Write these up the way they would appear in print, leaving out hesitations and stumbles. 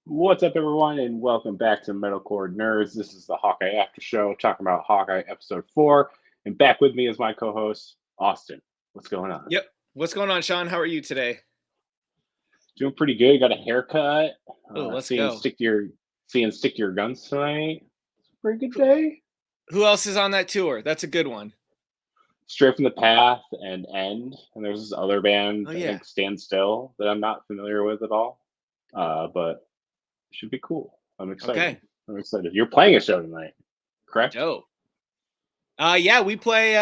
What's up, everyone, and welcome back to Metalcore Nerds. This is the Hawkeye After Show, talking about Hawkeye Episode 4. And back with me is my co-host, Austin. What's going on? Yep. What's going on, Sean? How are you today? Doing pretty good. Got a haircut. Oh, let's seeing go. stick to your guns tonight. It's a pretty good day. Who else is on that tour? That's a good one. Straight from the Path and End. And there's this other band, Oh, I yeah. think Stand Still, that I'm not familiar with at all. But it should be cool. I'm excited. Okay. I'm excited. You're playing a show tonight, correct? Dope. Yeah, we play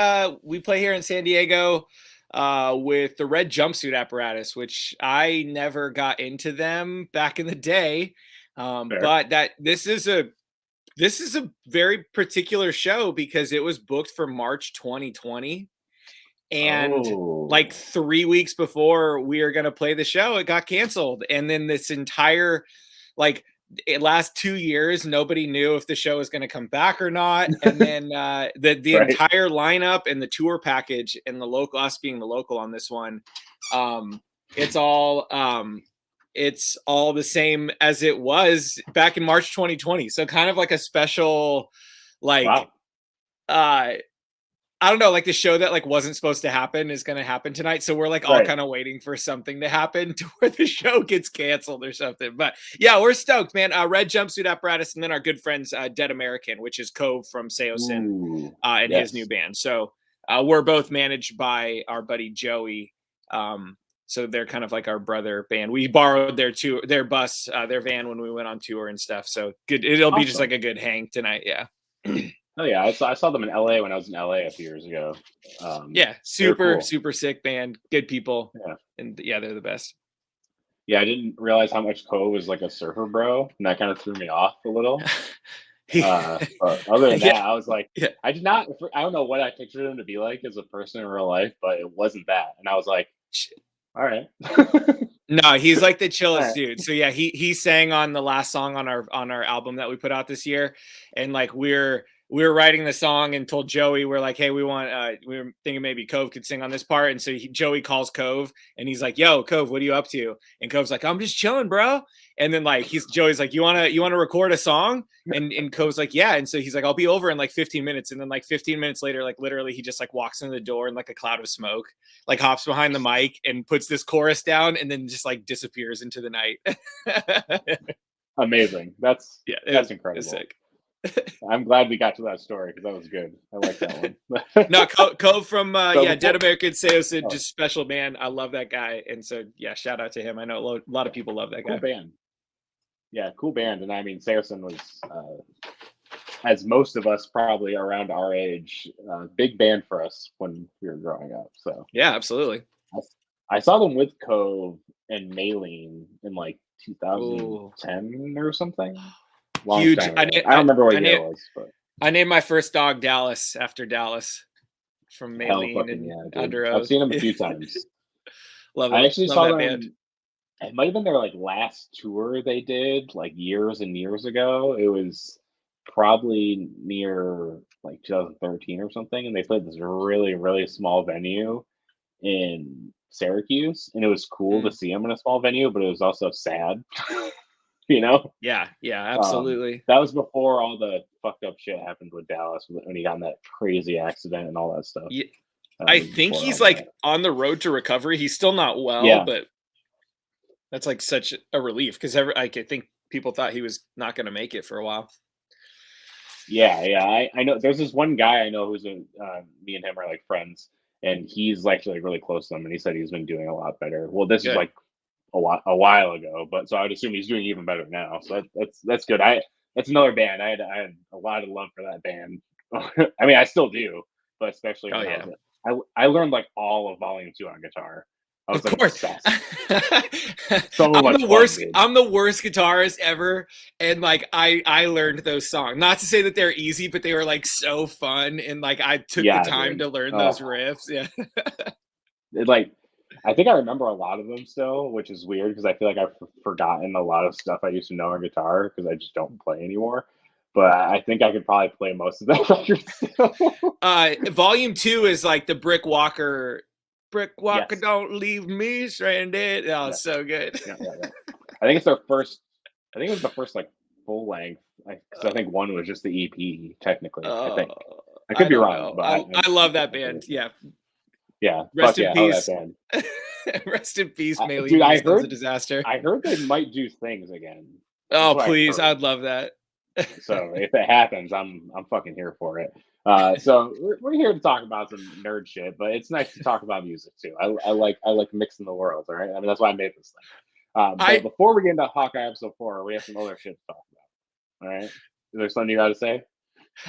here in San Diego with the Red Jumpsuit Apparatus, which I never got into them back in the day. But this is a very particular show because it was booked for March 2020. And like 3 weeks before we were going to play the show, it got canceled. And then this entire last 2 years, nobody knew if the show was going to come back or not. And then the Right. entire lineup and the tour package and the local, us being the local on this one, it's all the same as it was back in March 2020. So kind of like a special, Wow. I don't know, like the show that like wasn't supposed to happen is going to happen tonight. So we're like all Right. kind of waiting for something to happen to where the show gets canceled or something. But yeah, we're stoked, man. Red Jumpsuit Apparatus, and then our good friends Dead American, which is Cove from Seosin and his new band. So we're both managed by our buddy Joey. So they're kind of like our brother band. We borrowed their bus, their van when we went on tour and stuff. So good. It'll be just like a good hang tonight. Yeah. Oh yeah, I saw them in LA when I was in LA a few years ago. Yeah, super sick band, good people. Yeah, and yeah, they're the best. Yeah, I didn't realize how much Cole was like a surfer bro, and that kind of threw me off a little. But other than that, I was like, I don't know what I pictured him to be like as a person in real life, but it wasn't that, and I was like, all right. No, he's like the chillest dude. So yeah, he sang on the last song on our album that we put out this year, and like we were writing the song and told Joey, we're like, hey, we were thinking maybe Cove could sing on this part. And so Joey calls Cove and he's like, yo, Cove, what are you up to? And Cove's like, I'm just chilling, bro. And then like Joey's like, you wanna record a song? And Cove's like, yeah. And so he's like, I'll be over in like 15 minutes. And then like 15 minutes later, like literally he just like walks into the door in like a cloud of smoke, like hops behind the mic and puts this chorus down and then just like disappears into the night. Amazing. That's incredible. Sick. I'm glad we got to that story because that was good. I like that one. No, Cove from Dead American Seosin, just special man. I love that guy, and so yeah, shout out to him. I know a lot of people love that guy. Cool band. Yeah, cool band, and I mean, Seosin was, as most of us probably around our age, big band for us when we were growing up. So yeah, absolutely. I saw them with Cove and Maylene in like 2010 or something. Huge. I don't remember what year it was, but I named my first dog Dallas after Dallas from Maylene and Under Oath. I've seen them a few times. Love it. I actually saw them. Band. It might have been their like last tour they did like years and years ago. It was probably near like 2013 or something, and they played this really, really small venue in Syracuse, and it was cool to see them in a small venue, but it was also sad. You know? Yeah, absolutely. That was before all the fucked up shit happened with Dallas when he got in that crazy accident and all that stuff. Yeah. I think he's like on the road to recovery. He's still not well, but that's like such a relief because I think people thought he was not going to make it for a while. Yeah. I know there's this one guy I know who's me and him are like friends, and he's actually like really close to them, and he said he's been doing a lot better. Well, this is like a while ago, but so I would assume he's doing even better now. So that's good. That's another band. I had a lot of love for that band. I mean, I still do, but especially I learned like all of Volume 2 on guitar. I was of course. I'm the worst guitarist ever, and like I learned those songs. Not to say that they're easy, but they were like so fun, and like I took the time to learn those riffs. Yeah. I think I remember a lot of them still, which is weird because I feel like I've forgotten a lot of stuff I used to know on guitar because I just don't play anymore. But I think I could probably play most of that record still. Volume 2 is like the Brick Walker, don't leave me stranded. Oh, it's so good. I think it's their first I think it was the first like full length. Because I think one was just the EP technically. I think I could be don't wrong, know. but I love that band. Yeah. Yeah. Rest Fuck in yeah, hell that peace. band. Rest in peace, Maylene. Dude, My son's a disaster. I heard they might do things again. Oh, please. I'd love that. So if it happens, I'm fucking here for it. So we're here to talk about some nerd shit, but it's nice to talk about music too. I like mixing the worlds. All right, I mean that's why I made this thing. But before we get into Hawkeye episode 4, we have some other shit to talk about. All right, is there something you got to say?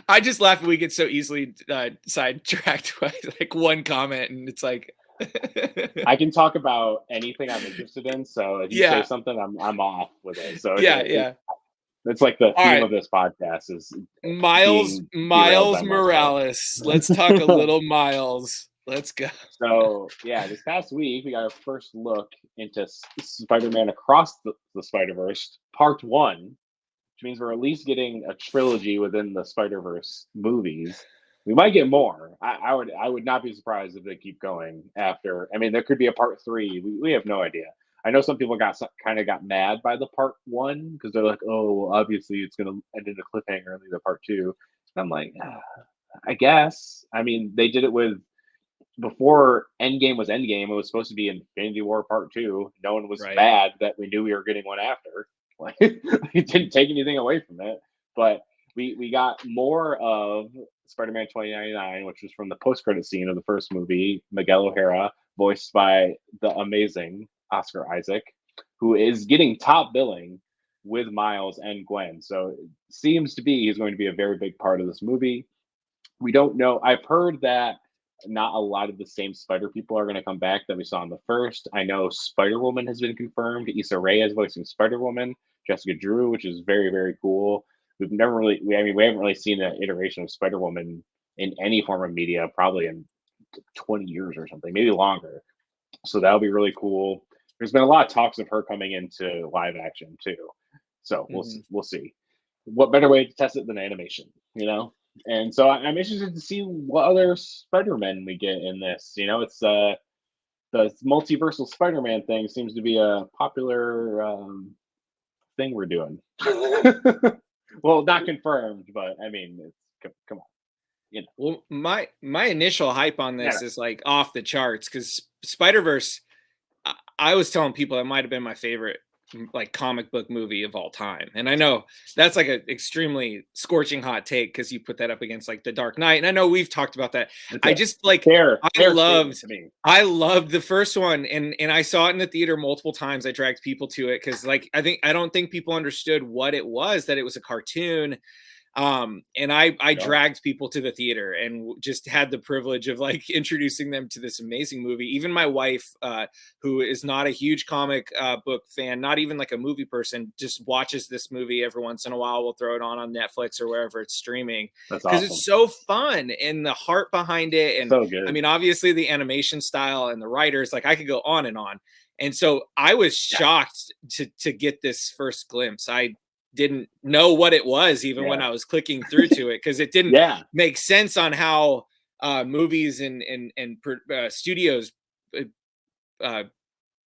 I just laugh when we get so easily sidetracked by like one comment, and it's like I can talk about anything I'm interested in. So if you say something, I'm off with it. So it's like the theme of this podcast is Miles Morales. Let's talk a little Miles. Let's go. So yeah, this past week we got our first look into Spider-Man Across the Spider-Verse Part 1, which means we're at least getting a trilogy within the Spider-Verse movies. We might get more. I would not be surprised if they keep going after. I mean, there could be a Part 3. We have no idea. I know some people got mad by the Part 1 because they're like, oh, well, obviously it's going to end in a cliffhanger and lead to Part 2. And I'm like, I guess. I mean, they did it with before Endgame was Endgame. It was supposed to be Infinity War Part 2. No one was mad that we knew we were getting one after. Like, it didn't take anything away from it. But we got more of Spider-Man 2099, which was from the post-credit scene of the first movie. Miguel O'Hara, voiced by the amazing Oscar Isaac, who is getting top billing with Miles and Gwen. So it seems to be he's going to be a very big part of this movie. We don't know. I've heard that not a lot of the same Spider people are going to come back that we saw in the first. I know Spider-Woman has been confirmed. Issa Rae is voicing Spider-Woman. Jessica Drew, which is very, very cool. We've never really, we haven't really seen an iteration of Spider-Woman in any form of media, probably in 20 years or something, maybe longer. So that'll be really cool. There's been a lot of talks of her coming into live action too. So we'll see. What better way to test it than animation, you know? And so I'm interested to see what other Spider-Men we get in this. You know, it's the multiversal Spider-Man thing seems to be a popular thing we're doing. Well, not confirmed, but I mean, come on. You know. Well, my initial hype on this is like off the charts because Spider-Verse, I was telling people it might have been my favorite like comic book movie of all time. And I know that's like an extremely scorching hot take because you put that up against like The Dark Knight. And I know we've talked about that. I just like I loved the first one and I saw it in the theater multiple times. I dragged people to it because like I don't think people understood what it was, that it was a cartoon. And I dragged people to the theater and just had the privilege of like introducing them to this amazing movie. Even my wife, who is not a huge comic book fan, not even like a movie person, just watches this movie every once in a while. We'll throw it on Netflix or wherever it's streaming because it's so fun and the heart behind it. And so good. I mean, obviously the animation style and the writers, like I could go on and on. And so I was shocked to get this first glimpse. I didn't know what it was even when I was clicking through to it because it didn't make sense on how movies and studios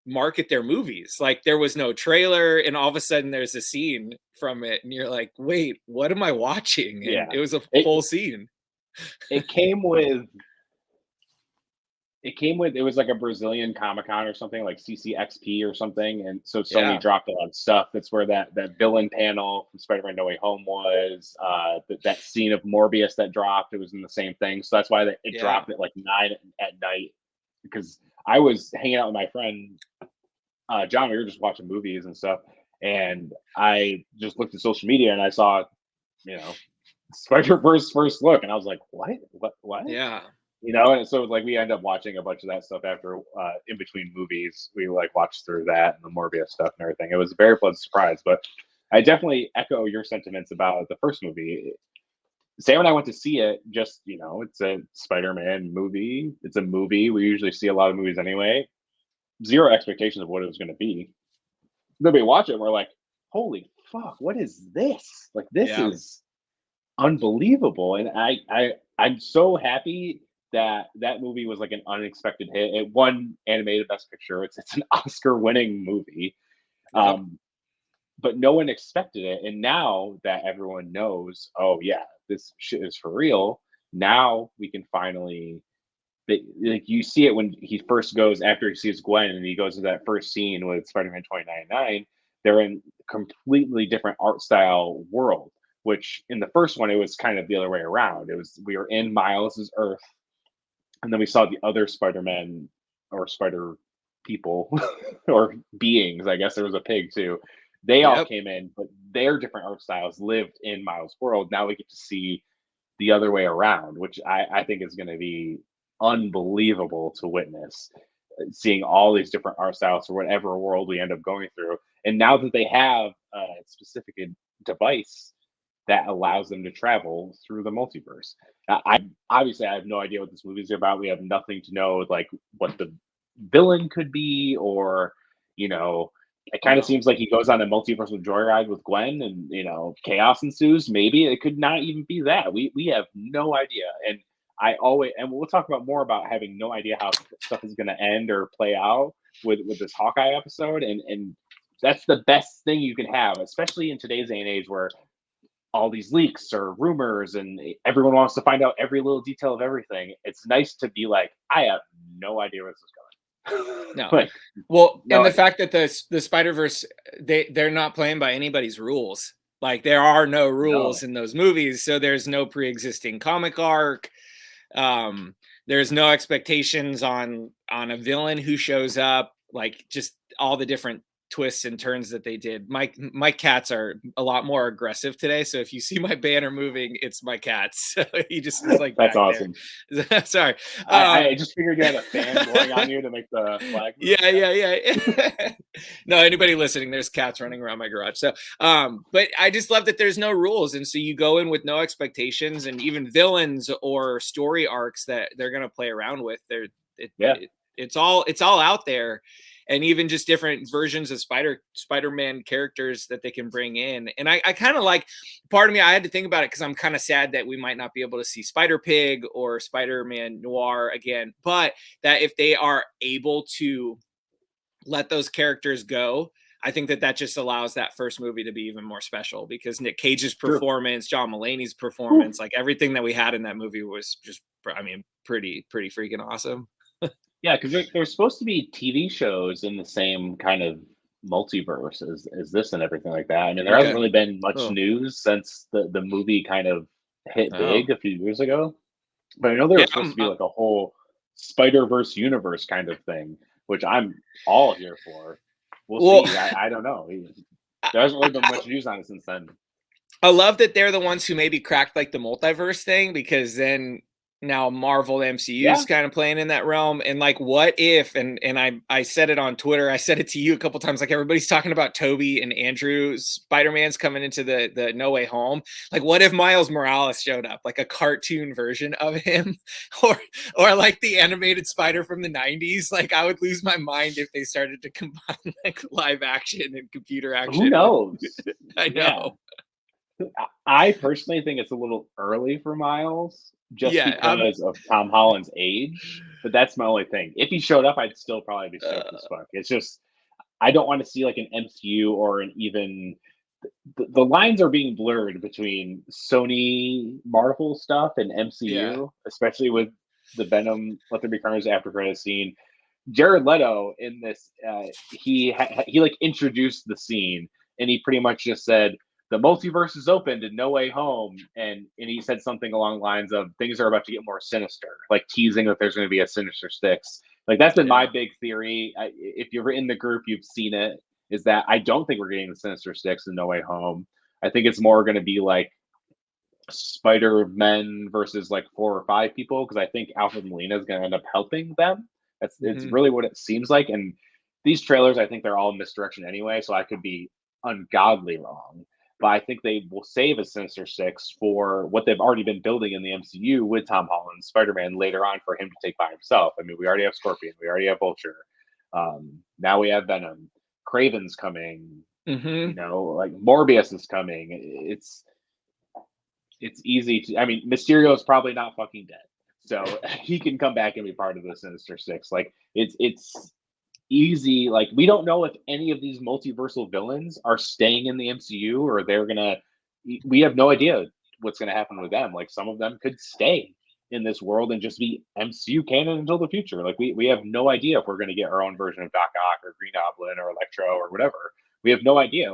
market their movies. Like there was no trailer and all of a sudden there's a scene from it and you're like, wait, what am I watching? And it was a full scene. It was like a Brazilian Comic-Con or something, like CCXP or something, and so Sony dropped a lot of stuff. That's where that villain panel from Spider-Man No Way Home was. That scene of Morbius that dropped, it was in the same thing. So that's why it dropped at like 9 at night, because I was hanging out with my friend John. We were just watching movies and stuff, and I just looked at social media and I saw, you know, Spider-Verse first look, and I was like, what? Yeah. You know, and so like we end up watching a bunch of that stuff after in between movies. We like watched through that and the Morbius stuff and everything. It was a very pleasant surprise, but I definitely echo your sentiments about the first movie. Sam and I went to see it. Just, you know, it's a Spider-Man movie. It's a movie. We usually see a lot of movies anyway. Zero expectations of what it was going to be. Then we watch it and we're like, holy fuck, what is this? Like this is unbelievable. And I'm so happy that movie was like an unexpected hit. It won animated Best Picture. It's an Oscar-winning movie. but no one expected it. And now that everyone knows, oh yeah, this shit is for real. Now we can finally, like, you see it when he first goes after he sees Gwen and he goes to that first scene with Spider-Man 2099. They're in completely different art style world, which in the first one it was kind of the other way around. It was, we were in Miles's Earth, and then we saw the other Spider-Man or Spider people or beings. I guess there was a pig too. They all came in, but their different art styles lived in Miles' world. Now we get to see the other way around, which I think is going to be unbelievable to witness, seeing all these different art styles for whatever world we end up going through. And now that they have a specific device that allows them to travel through the multiverse. I obviously I have no idea what this movie is about. We have nothing to know like what the villain could be, or it kind of seems like he goes on a multiversal joyride with Gwen, and chaos ensues. Maybe it could not even be that. We have no idea. And we'll talk about more about having no idea how stuff is going to end or play out with this Hawkeye episode, and that's the best thing you can have, especially in today's day and age where all these leaks or rumors and everyone wants to find out every little detail of everything. It's nice to be like, I have no idea where this is going. No. Like, well, no and the idea. fact that the Spider-Verse, they're not playing by anybody's rules. Like, there are no rules in those movies, so there's no pre-existing comic arc. There's no expectations on a villain who shows up. Like, just all the different twists and turns that they did. My cats are a lot more aggressive today, so if you see my banner moving, it's my cats. So he just is like, that's awesome. Sorry, I just figured you had a fan going on you to make the flag move. Yeah. No, anybody listening, there's cats running around my garage. So but I just love that there's no rules, and so you go in with no expectations, and even villains or story arcs that they're going to play around with, it's all out there. And even just different versions of Spider-Man characters that they can bring in. And I kind of like, part of me, I had to think about it because I'm kind of sad that we might not be able to see Spider-Pig or Spider-Man Noir again. But that if they are able to let those characters go, I think that just allows that first movie to be even more special, because Nick Cage's performance, John Mulaney's performance, like everything that we had in that movie was just, I mean, pretty freaking awesome. Yeah, because there's supposed to be TV shows in the same kind of multiverse as this and everything like that. I mean, there hasn't really been much news since the movie kind of hit big a few years ago. But I know there was supposed to be like a whole Spider-Verse universe kind of thing, which I'm all here for. We'll see. I don't know. There hasn't really been much news on it since then. I love that they're the ones who maybe cracked like the multiverse thing, because then now Marvel MCU is kind of playing in that realm. And like, what if, and I said it on Twitter, I said it to you a couple times, like everybody's talking about Toby and Andrew Spider-Man's coming into the No Way Home. Like, what if Miles Morales showed up, like a cartoon version of him, or like the animated Spider from the 90s? Like, I would lose my mind if they started to combine like live action and computer action. Who knows? I know. I personally think it's a little early for Miles, just because of Tom Holland's age. But that's my only thing. If he showed up, I'd still probably be stoked as fuck. It's just, I don't want to see like an MCU or an even. The lines are being blurred between Sony Marvel stuff and MCU, especially with the Venom Let There Be Carnage after credits scene. Jared Leto in this, he like introduced the scene, and he pretty much just said, the multiverse is opened in No Way Home, and he said something along the lines of things are about to get more sinister, like teasing that there's going to be a Sinister Six. Like, that's been my big theory. If you're in the group, you've seen it, is that I don't think we're getting the Sinister Six in No Way Home. I think it's more going to be like Spider-Men versus like 4 or 5 people, because I think Alfred Molina is going to end up helping them. It's really what it seems like. And these trailers, I think they're all misdirection anyway, so I could be ungodly wrong. But I think they will save a Sinister Six for what they've already been building in the MCU with Tom Holland, Spider-Man later on, for him to take by himself. I mean, we already have Scorpion, we already have Vulture. Now we have Venom. Kraven's coming. Like Morbius is coming. It's easy to. I mean, Mysterio is probably not fucking dead, so he can come back and be part of the Sinister Six. Like it's easy. Like, we don't know if any of these multiversal villains are staying in the MCU or they're gonna. We have no idea what's gonna happen with them. Like, some of them could stay in this world and just be MCU canon until the future. Like, we have no idea if we're gonna get our own version of Doc Ock or Green Goblin or Electro or whatever. We have no idea.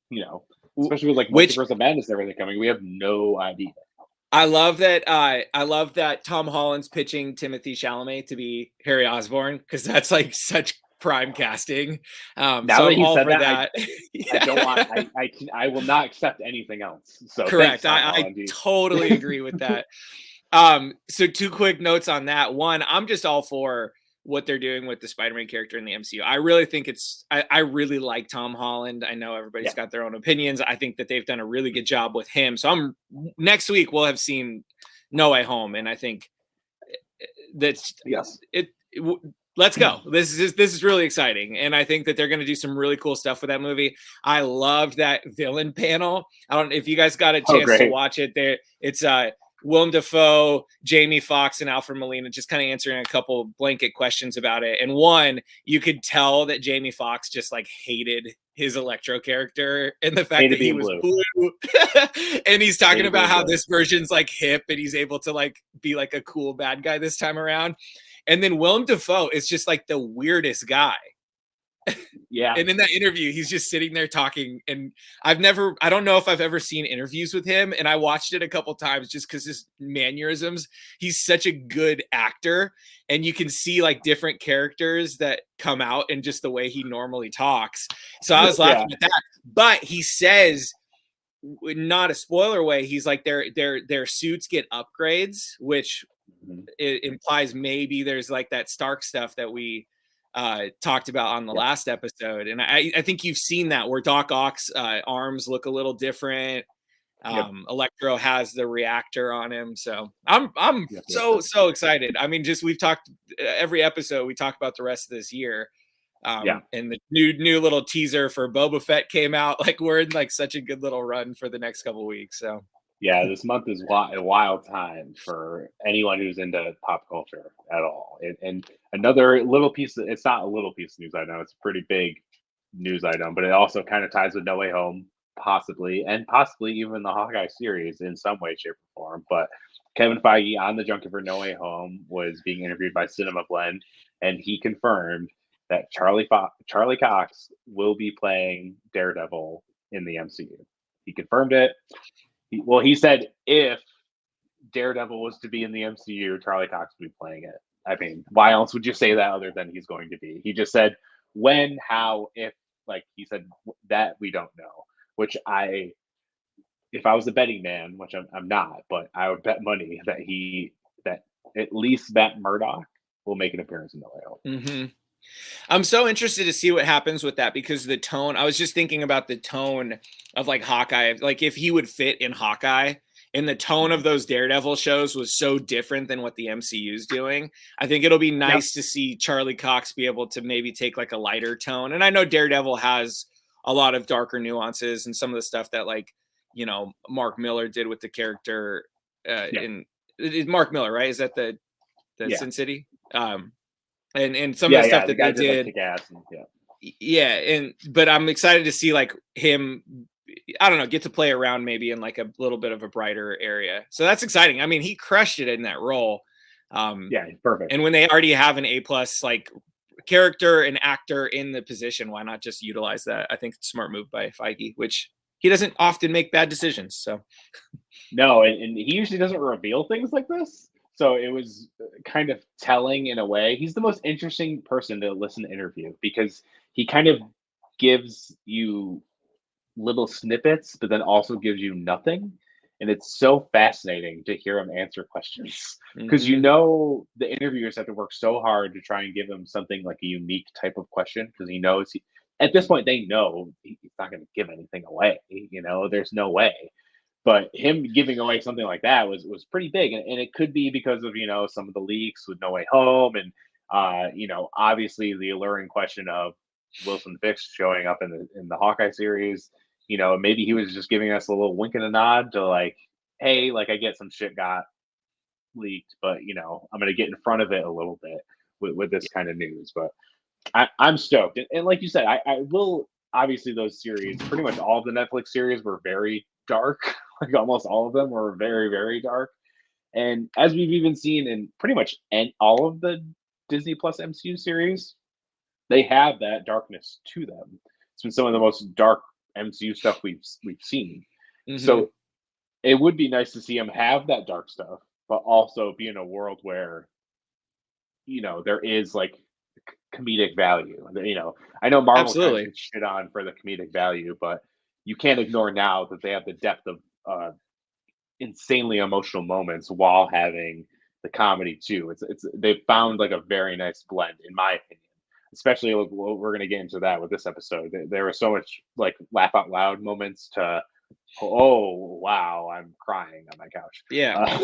You know, especially with like Multiverse of Madness and everything coming, we have no idea. I love that. I love that Tom Holland's pitching Timothy Chalamet to be Harry Osborn, because that's like such prime casting. Now so that I'm he all said for that, that. I don't want. I will not accept anything else. So Correct. thanks, Tom I Holland, totally agree with that. So 2 quick notes on that. One, I'm just all for what they're doing with the Spider-Man character in the MCU. I really think I really like Tom Holland. I know everybody's got their own opinions. I think that they've done a really good job with him. So next week we'll have seen No Way Home, and I think that's let's go. This is really exciting, and I think that they're going to do some really cool stuff with that movie. I loved that villain panel. I don't know if you guys got a chance to watch it. It's Willem Dafoe, Jamie Foxx, and Alfred Molina just kind of answering a couple blanket questions about it. And one, you could tell that Jamie Foxx just like hated his Electro character and the fact that he was blue. And he's talking about how this version's like hip and he's able to like be like a cool bad guy this time around. And then Willem Dafoe is just like the weirdest guy. Yeah. And in that interview, he's just sitting there talking. And I don't know if I've ever seen interviews with him. And I watched it a couple times just because his mannerisms, he's such a good actor. And you can see like different characters that come out in just the way he normally talks. So I was laughing at that. But he says, not a spoiler way, he's like their suits get upgrades, which it implies maybe there's like that Stark stuff that we talked about on the last episode. And I think you've seen that where Doc Ock's arms look a little different. Electro has the reactor on him. So I'm so excited. I mean, just we've talked every episode, we talk about the rest of this year. And the new little teaser for Boba Fett came out. Like, we're in like such a good little run for the next couple of weeks. So yeah, this month is a wild time for anyone who's into pop culture at all. And another little piece, it's not a little piece of news, I know, it's a pretty big news item, but it also kind of ties with No Way Home, possibly even the Hawkeye series in some way, shape, or form. But Kevin Feige on the junket for No Way Home was being interviewed by Cinema Blend, and he confirmed that Charlie Cox will be playing Daredevil in the MCU. He confirmed it. He said if Daredevil was to be in the MCU, Charlie Cox would be playing it. I mean, why else would you say that other than he's going to be? He just said when, how, if. Like, he said that we don't know. Which if I was a betting man, which I'm not, but I would bet money that at least Matt Murdock will make an appearance in No Way Home. Mm-hmm. I'm so interested to see what happens with that, because the tone, I was just thinking about the tone of like Hawkeye, like if he would fit in Hawkeye, and the tone of those Daredevil shows was so different than what the MCU is doing. I think it'll be nice to see Charlie Cox be able to maybe take like a lighter tone. And I know Daredevil has a lot of darker nuances and some of the stuff that like, you know, Mark Miller did with the character in Mark Miller, right? Is that the Sin City? And some of the stuff that they did. But I'm excited to see like him, I don't know, get to play around maybe in like a little bit of a brighter area. So that's exciting. I mean, he crushed it in that role. Perfect. And when they already have an A+ like character and actor in the position, why not just utilize that? I think it's a smart move by Feige, which he doesn't often make bad decisions. So no, and he usually doesn't reveal things like this. So it was kind of telling in a way. He's the most interesting person to listen to interview because he kind of gives you little snippets, but then also gives you nothing. And it's so fascinating to hear him answer questions because you know the interviewers have to work so hard to try and give him something like a unique type of question because he knows at this point they know he's not going to give anything away. You know, there's no way. But him giving away something like that was pretty big, and it could be because of some of the leaks with No Way Home, and obviously the alluring question of Wilson Fisk showing up in the Hawkeye series. Maybe he was just giving us a little wink and a nod to like, hey, like I get some shit got leaked, but I'm gonna get in front of it a little bit with this kind of news. But I'm stoked, and like you said, I will. Obviously, those series, pretty much all of the Netflix series, were very dark. Like almost all of them were very, very dark. And as we've even seen in pretty much all of the Disney Plus MCU series, they have that darkness to them. It's been some of the most dark MCU stuff we've seen. Mm-hmm. So it would be nice to see them have that dark stuff, but also be in a world where there is like comedic value. I know Marvel kind of gets shit on for the comedic value, but you can't ignore now that they have the depth of insanely emotional moments while having the comedy too. They've found like a very nice blend, in my opinion. Especially we're going to get into that with this episode. There was so much like laugh out loud moments to, oh wow, I'm crying on my couch. Yeah.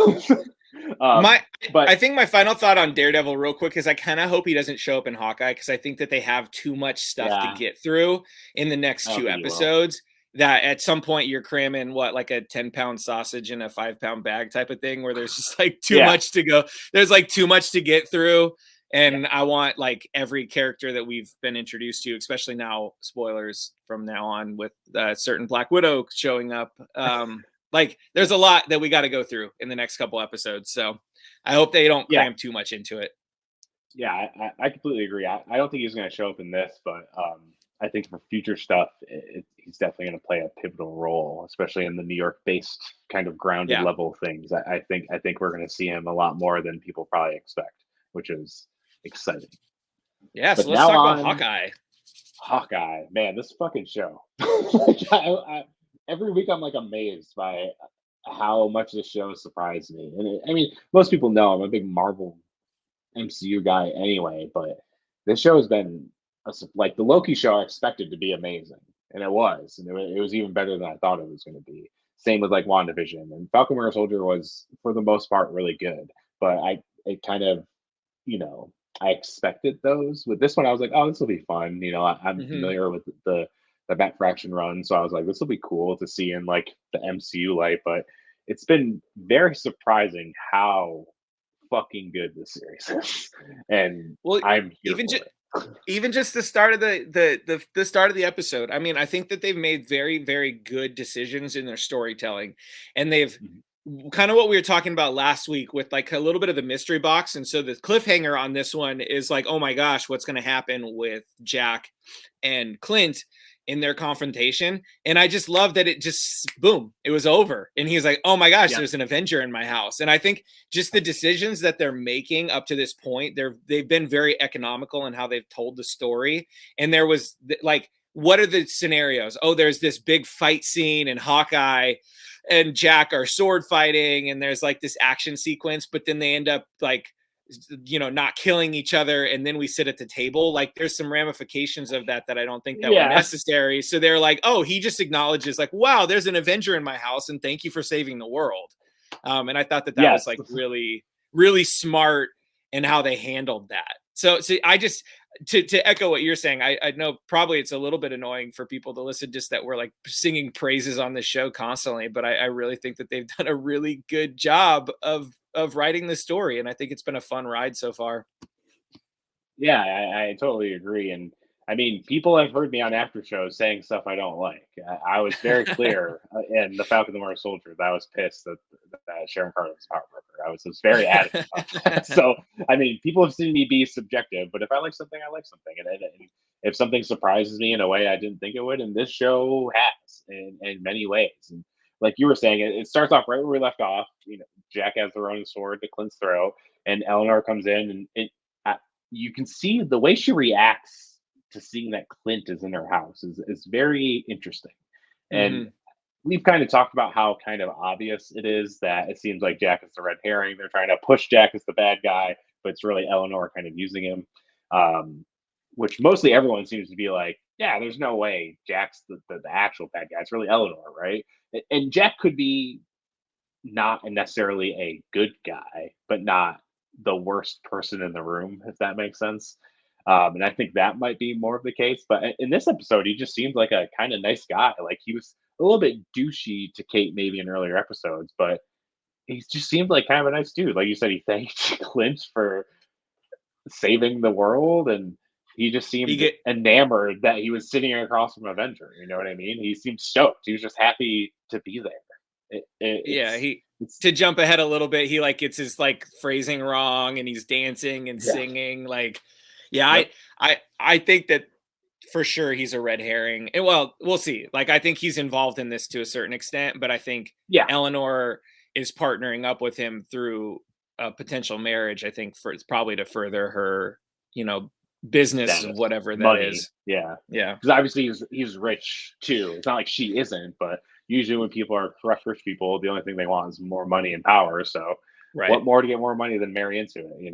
But I think my final thought on Daredevil, real quick, is I kind of hope he doesn't show up in Hawkeye, because I think that they have too much stuff to get through in the next 2 episodes. That at some point you're cramming like a 10-pound sausage in a 5-pound bag type of thing, where there's just like too much to go. There's like too much to get through. And I want like every character that we've been introduced to, especially now, spoilers from now on, with certain Black Widow showing up. Like there's a lot that we got to go through in the next couple episodes. So I hope they don't cram too much into it. Yeah, I completely agree. I don't think he's going to show up in this, but I think for future stuff, he's definitely going to play a pivotal role, especially in the New York-based kind of grounded level things. I think we're going to see him a lot more than people probably expect, which is exciting. Yeah, but so let's talk about Hawkeye. Hawkeye, man, this fucking show. Every week I'm like amazed by how much this show surprised me. And I mean, most people know I'm a big Marvel MCU guy anyway, but this show has been like the Loki show. I expected to be amazing, and it was, and it was even better than I thought it was going to be. Same with like WandaVision, and Falcon Winter Soldier was for the most part really good, but it kind of, I expected those. With this one, I was like, oh, this will be fun. I'm familiar with the Matt Fraction run, so I was like, this will be cool to see in like the MCU light. But it's been very surprising how fucking good this series is, and I'm here even just the start of the start of the episode. I mean, I think that they've made very, very good decisions in their storytelling, and they've kind of what we were talking about last week with like a little bit of the mystery box. And so the cliffhanger on this one is like, oh my gosh, what's going to happen with Jack and Clint in their confrontation? And I just love that it just, boom, it was over. And he's like, oh my gosh, there's an Avenger in my house. And I think just the decisions that they're making up to this point, they've been very economical in how they've told the story. And there was like, what are the scenarios? Oh, there's this big fight scene, and Hawkeye and Jack are sword fighting, and there's like this action sequence, but then they end up like, not killing each other. And then we sit at the table. Like there's some ramifications of that I don't think that were necessary. So they're like, oh, he just acknowledges like, wow, there's an Avenger in my house, and thank you for saving the world. And I thought that was like really, really smart in how they handled that. So I just, to echo what you're saying, I know probably it's a little bit annoying for people to listen, just that we're like singing praises on the show constantly, but I really think that they've done a really good job of writing the story, and I think it's been a fun ride so far. Yeah, I totally agree. And I mean, people have heard me on after shows saying stuff I don't like. I was very clear in the Falcon and the Winter Soldier that I was pissed that Sharon Carter was a power broker. I was very adamant about that. So, I mean, people have seen me be subjective, but if I like something, I like something. And if something surprises me in a way I didn't think it would, and this show has in many ways. And like you were saying, it starts off right where we left off. Jack has the running sword to Clint's throat, and Eleanor comes in, and you can see the way she reacts to seeing that Clint is in her house is very interesting. And we've kind of talked about how kind of obvious it is that it seems like Jack is the red herring. They're trying to push Jack as the bad guy, but it's really Eleanor kind of using him, which mostly everyone seems to be like, yeah, there's no way Jack's the actual bad guy. It's really Eleanor, right? And Jack could be not necessarily a good guy, but not the worst person in the room, if that makes sense. And I think that might be more of the case. But in this episode, he just seemed like a kind of nice guy. Like he was a little bit douchey to Kate maybe in earlier episodes, but he just seemed like kind of a nice dude. Like you said, he thanked Clint for saving the world, and He just seemed enamored that he was sitting across from Avenger. You know what I mean? He seemed stoked. He was just happy to be there. To jump ahead a little bit, he like gets his like phrasing wrong, and he's dancing and singing. Like, I think that for sure he's a red herring. And well, we'll see. Like, I think he's involved in this to a certain extent, but I think Eleanor is partnering up with him through a potential marriage. I think it's probably to further her, business of whatever that is. Yeah. Because obviously he's rich too. It's not like she isn't, but usually when people are correct rich people, the only thing they want is more money and power. So what more to get more money than marry into it,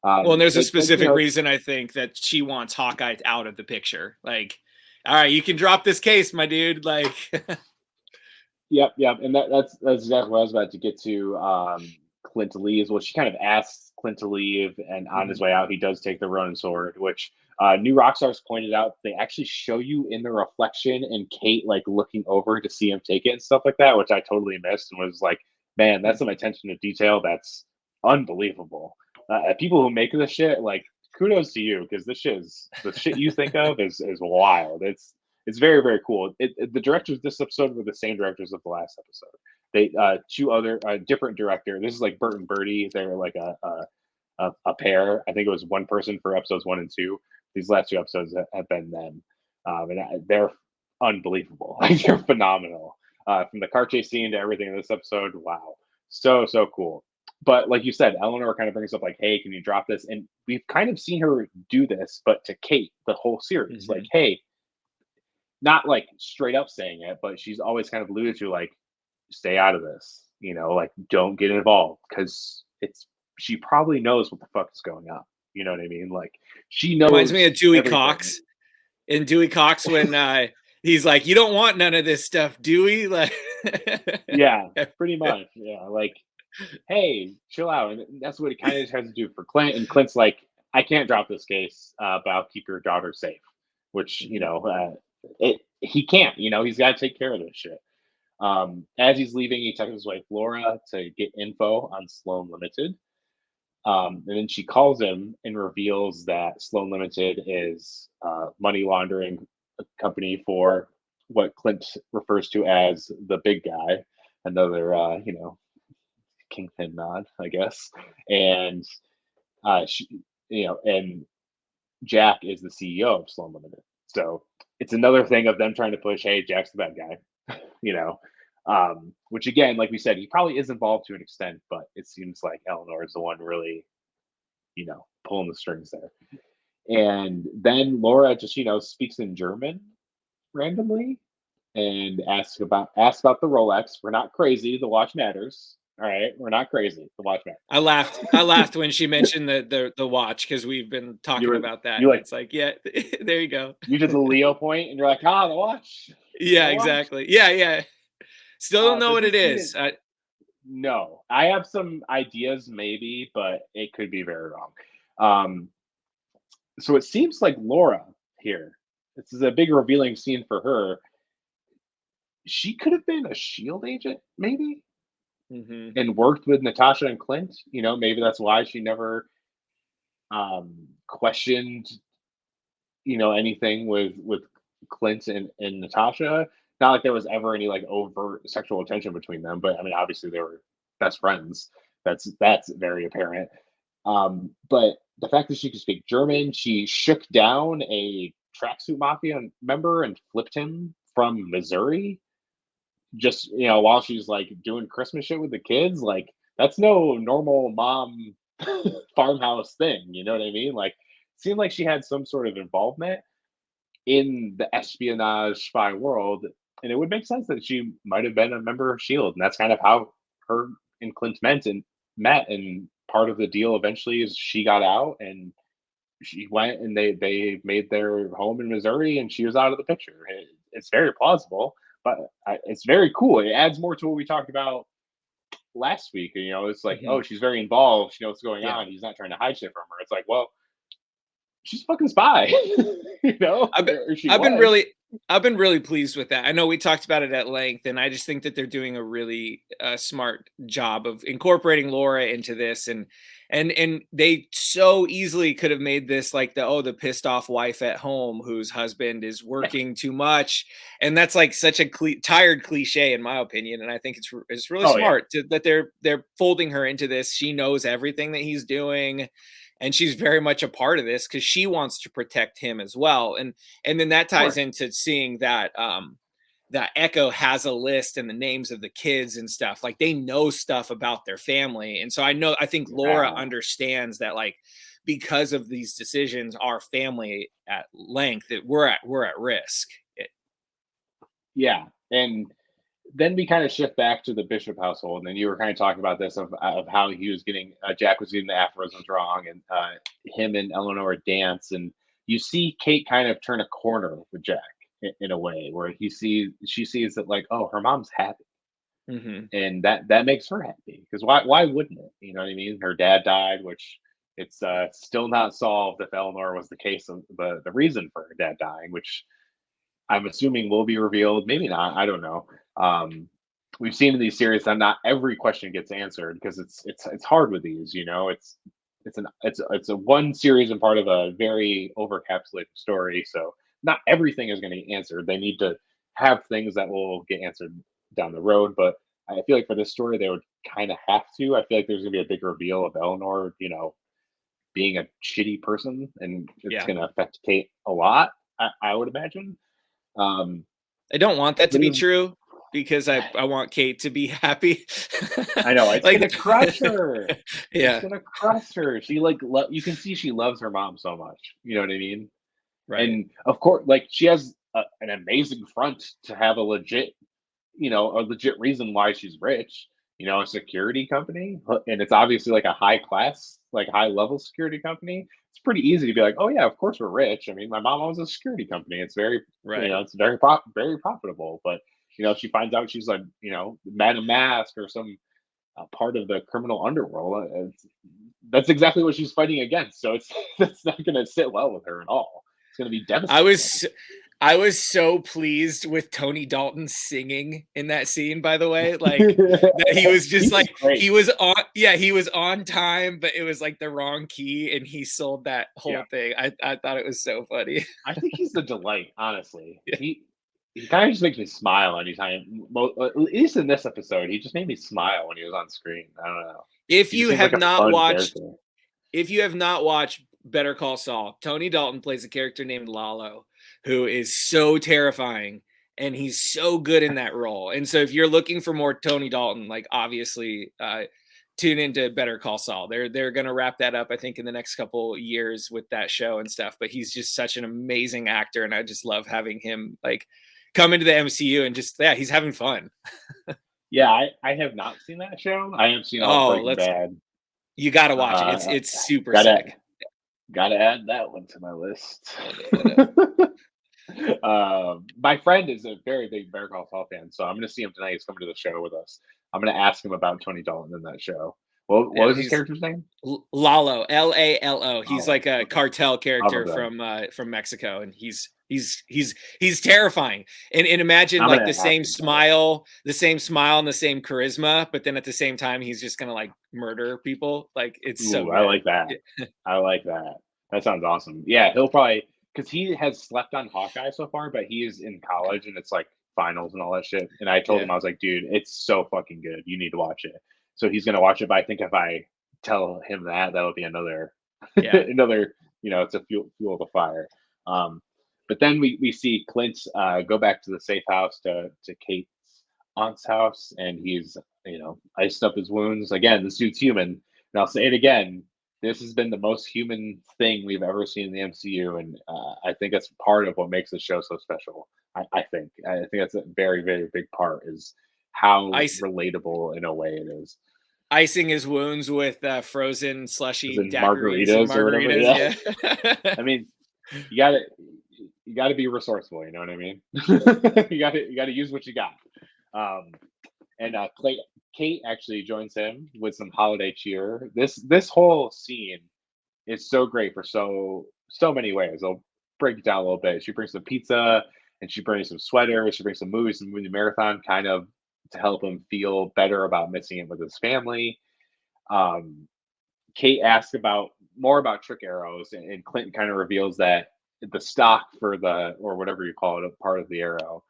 well, and there's a specific reason I think that she wants Hawkeye out of the picture. Like, all right, you can drop this case, my dude. Like, Yep. And that's exactly what I was about to get to. Clint leaves. Well, she kind of asks Clint to leave, and on his way out, he does take the Ronin sword, which New Rockstars pointed out they actually show you in the reflection and Kate like looking over to see him take it and stuff like that, which I totally missed and was like, man, that's some attention to detail that's unbelievable. People who make this shit, like, kudos to you, because this shit is the shit you think of is wild. It's very, very cool. The directors of this episode were the same directors of the last episode. They two other different director. This is like Bert and Birdie. They're like a pair. I think it was one person for episodes 1 and 2. These last 2 episodes have been them, and they're unbelievable. Like, they're phenomenal. From the car chase scene to everything in this episode, wow, so cool. But like you said, Eleanor kind of brings up like, hey, can you drop this? And we've kind of seen her do this, but to Kate the whole series, like, hey, not like straight up saying it, but she's always kind of alluded to like, stay out of this, like, don't get involved, because she probably knows what the fuck is going on. You know what I mean? Like, she knows. Reminds me of Dewey Cox. In Dewey Cox, when he's like, you don't want none of this stuff, Dewey. Like, yeah, pretty much. Yeah, like, hey, chill out. And that's what it kind of tries to do for Clint. And Clint's like, I can't drop this case, but I'll keep your daughter safe. Which, he can't. He's got to take care of this shit. As he's leaving, he texts his wife Laura to get info on Sloan Limited. And then she calls him and reveals that Sloan Limited is a money laundering company for what Clint refers to as the big guy. Another, Kingpin nod, I guess. And she, and Jack is the CEO of Sloan Limited. So it's another thing of them trying to push, hey, Jack's the bad guy, which again, like we said, he probably is involved to an extent, but it seems like Eleanor is the one really, pulling the strings there. And then Laura just, speaks in German randomly and asks about the Rolex. We're not crazy. The watch matters. All right, we're not crazy. The watch matters. I laughed when she mentioned the watch, because we've been talking about that. It's like, yeah, there you go. You did the Leo point, and you're like, the watch. Yeah, exactly. Yeah. Still don't know what it is. No, I have some ideas, maybe, but it could be very wrong. So it seems like Laura here. This is a big revealing scene for her. She could have been a SHIELD agent, maybe. And worked with Natasha and Clint. Maybe that's why she never questioned anything with Clint and Natasha. Not like there was ever any like overt sexual attention between them, but I mean, obviously they were best friends. That's very apparent. But the fact that she could speak German, she shook down a tracksuit mafia member and flipped him from Missouri. Just, while she's like doing Christmas shit with the kids, like, that's no normal mom farmhouse thing. You know what I mean? Like, it seemed like she had some sort of involvement in the espionage spy world, and it would make sense that she might have been a member of SHIELD, and that's kind of how her and Clint met. And part of the deal eventually is she got out, and she went, and they made their home in Missouri, and she was out of the picture. It's very plausible. But it's very cool. It adds more to what we talked about last week. It's like, oh, she's very involved. She knows what's going on. He's not trying to hide shit from her. It's like, well, she's a fucking spy. I've been really I've been really pleased with that. I know we talked about it at length, and I just think that they're doing a really smart job of incorporating Laura into this, and they so easily could have made this like the pissed off wife at home whose husband is working too much, and that's like such a tired cliche in my opinion. And I think it's really Oh yeah, smart that they're folding her into this. She knows everything that he's doing, and she's very much a part of this because she wants to protect him as well. And then that of ties course. into seeing that that Echo has a list and the names of the kids and stuff. Like they know stuff about their family. And so I think Laura Yeah. understands that, like, because of these decisions, our family at length, that we're at risk. Yeah. And then we kind of shift back to the Bishop household, and then you were kind of talking about this of how he was getting Jack was getting the aphorisms wrong, and him and Eleanor dance, and you see Kate kind of turn a corner with Jack in a way where she sees that like, oh, her mom's happy, Mm-hmm. and that makes her happy because why wouldn't it? You know what I mean? Her dad died, which it's still not solved if Eleanor was the case of the reason for her dad dying, which I'm assuming will be revealed. Maybe not. I don't know. Um, we've seen in these series that not every question gets answered because it's hard with these. You know, it's a one series and part of a very overcapsulated story. So not everything is going to get answered. They need to have things that will get answered down the road. But I feel like for this story, they would kind of have to. I feel like there's going to be a big reveal of Eleanor, being a shitty person, and it's Yeah. going to affect Kate a lot. I would imagine. Um, I don't want that to but be it, true because I want Kate to be happy. I know it's Like, gonna crush her. It's yeah, gonna crush her. She you can see she loves her mom so much. You know what I mean? right. And of course, like she has an amazing front to have a legit reason why she's rich. A security company, and it's obviously like a high class, like high level security company. It's pretty easy to be like, oh yeah, of course we're rich. I mean, my mom owns a security company. It's Right. it's very profitable. But she finds out she's like, Madame Mask or some part of the criminal underworld. That's exactly what she's fighting against. So it's that's not going to sit well with her at all. It's going to be I devastating. was I was so pleased with Tony Dalton singing in that scene, by the way, like that he was He just was like great. he was on time, but it was like the wrong key and he sold that Yeah. whole thing. I thought it was so funny. I think he's the delight, honestly. Yeah. He kind of just makes me smile anytime. At least in this episode, he just made me smile when he was on screen. I don't know. If He just you seems like have a not fun watched character. if you have not watched Better Call Saul, Tony Dalton plays a character named Lalo, who is so terrifying, and he's so good in that role. And so, if you're looking for more Tony Dalton, like obviously, tune into Better Call Saul. They're gonna wrap that up, I think, in the next couple years with that show and stuff. But he's just such an amazing actor, and I just love having him like come into the MCU and just he's having fun. Yeah, I have not seen that show. I have seen all of Oh, Breaking Bad. you got to watch it. Uh, It's super gotta sick. gotta add that one to my list. I know. My friend is a very big Bear Call Saul fan, so I'm going to see him tonight. He's coming to the show with us. I'm going to ask him about Tony Dalton in that show. What Yeah, was his he's character's name? Lalo, Lalo. He's Oh, like a okay. cartel I'll look character that up. from Mexico, and he's terrifying. And imagine I'm like going to ask him about it. the same smile and the same charisma, but then at the same time he's just gonna like murder people. Like it's so Ooh, I good. like that. Yeah. I like that. That sounds awesome. Yeah, he'll probably because he has slept on Hawkeye so far, but he is in college and it's like finals and all that shit. And I told Yeah. him I was like, dude, it's so fucking good. You need to watch it. So he's gonna watch it. But I think if I tell him that'll be another Yeah. another. It's a fuel the fire. Um, but then we see Clint go back to the safe house to Kate's aunt's house, and he's iced up his wounds again. This dude's human, and I'll say it again. This has been the most human thing we've ever seen in the MCU, and I think that's part of what makes the show so special. I think that's a very very big part is how Ice relatable in a way it is. icing his wounds with frozen As slushy in daiquiris and margaritas or whatever. margaritas. Yeah, Yeah. I mean, you got to you got to be resourceful. You know what I mean? You got to use what you got. Um, and Kate actually joins him with some holiday cheer. This whole scene is so great for so many ways. I'll break it down a little bit. She brings some pizza. and she brings some sweaters, she brings some movies, and movie marathon, kind of to help him feel better about missing it with his family. Um, Kate asks about more about trick arrows, and Clinton kind of reveals that the stock for the, or whatever you call it, a part of the arrow,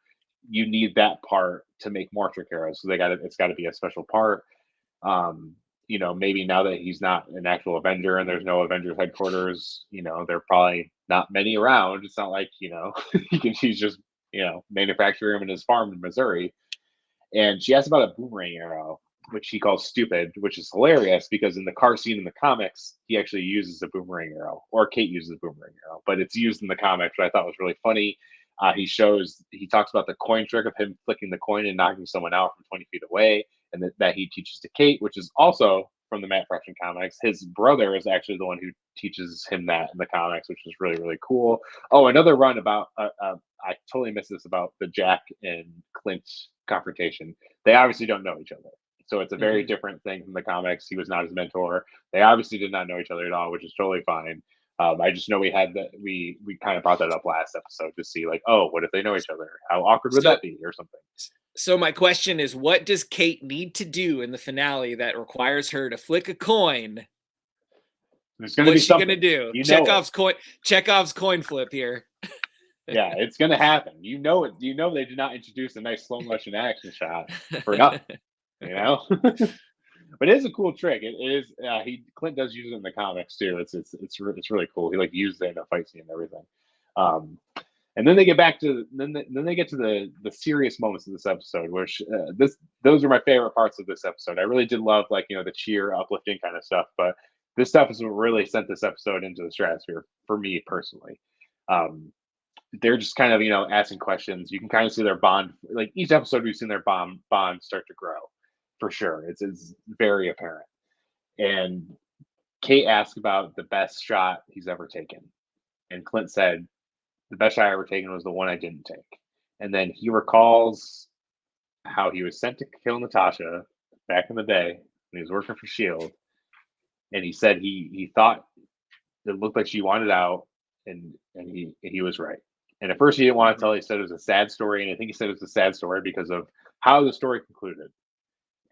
you need that part to make more trick arrows. So it's got to be a special part. Maybe now that he's not an actual Avenger and there's no Avengers headquarters, there are probably not many around. It's not like, he's just, manufacturing them in his farm in Missouri. And she asked about a boomerang arrow, which he calls stupid, which is hilarious because in the car scene in the comics, he actually uses a boomerang arrow, or Kate uses a boomerang arrow, but it's used in the comics, which I thought was really funny. He talks about the coin trick of him flicking the coin and knocking someone out from 20 feet away, and that he teaches to Kate, which is also from the Matt Fraction comics. His brother is actually the one who teaches him that in the comics, which is really, really cool. Oh, another run about, I totally missed this about the Jack and Clint confrontation. They obviously don't know each other. So it's a very different thing from the comics. He was not his mentor. They obviously did not know each other at all, which is totally fine. I just know we kind of brought that up last episode to see like, oh, what if they know each other? How awkward would that be, or something? So my question is, what does Kate need to do in the finale that requires her to flick a coin? There's going to be something. What's she going to do? Chekhov's coin flip here. Yeah, it's going to happen. You know it. They did not introduce a nice slow motion action shot for nothing. But it is a cool trick. It is. Clint does use it in the comics too. It's really cool. He used it in a fight scene and everything. And then they get back to they get to the serious moments of this episode, which those are my favorite parts of this episode. I really did love the cheer, uplifting kind of stuff, but this stuff is what really sent this episode into the stratosphere for me personally. They're just kind of asking questions. You can kind of see their bond. Like each episode, we've seen their bond start to grow. For sure. It's very apparent. And Kate asked about the best shot he's ever taken. And Clint said, the best shot I ever taken was the one I didn't take. And then he recalls how he was sent to kill Natasha back in the day when he was working for S.H.I.E.L.D. And he said he thought it looked like she wanted out, and he was right. And at first he didn't want to tell. He said it was a sad story, and I think he said it was a sad story because of how the story concluded.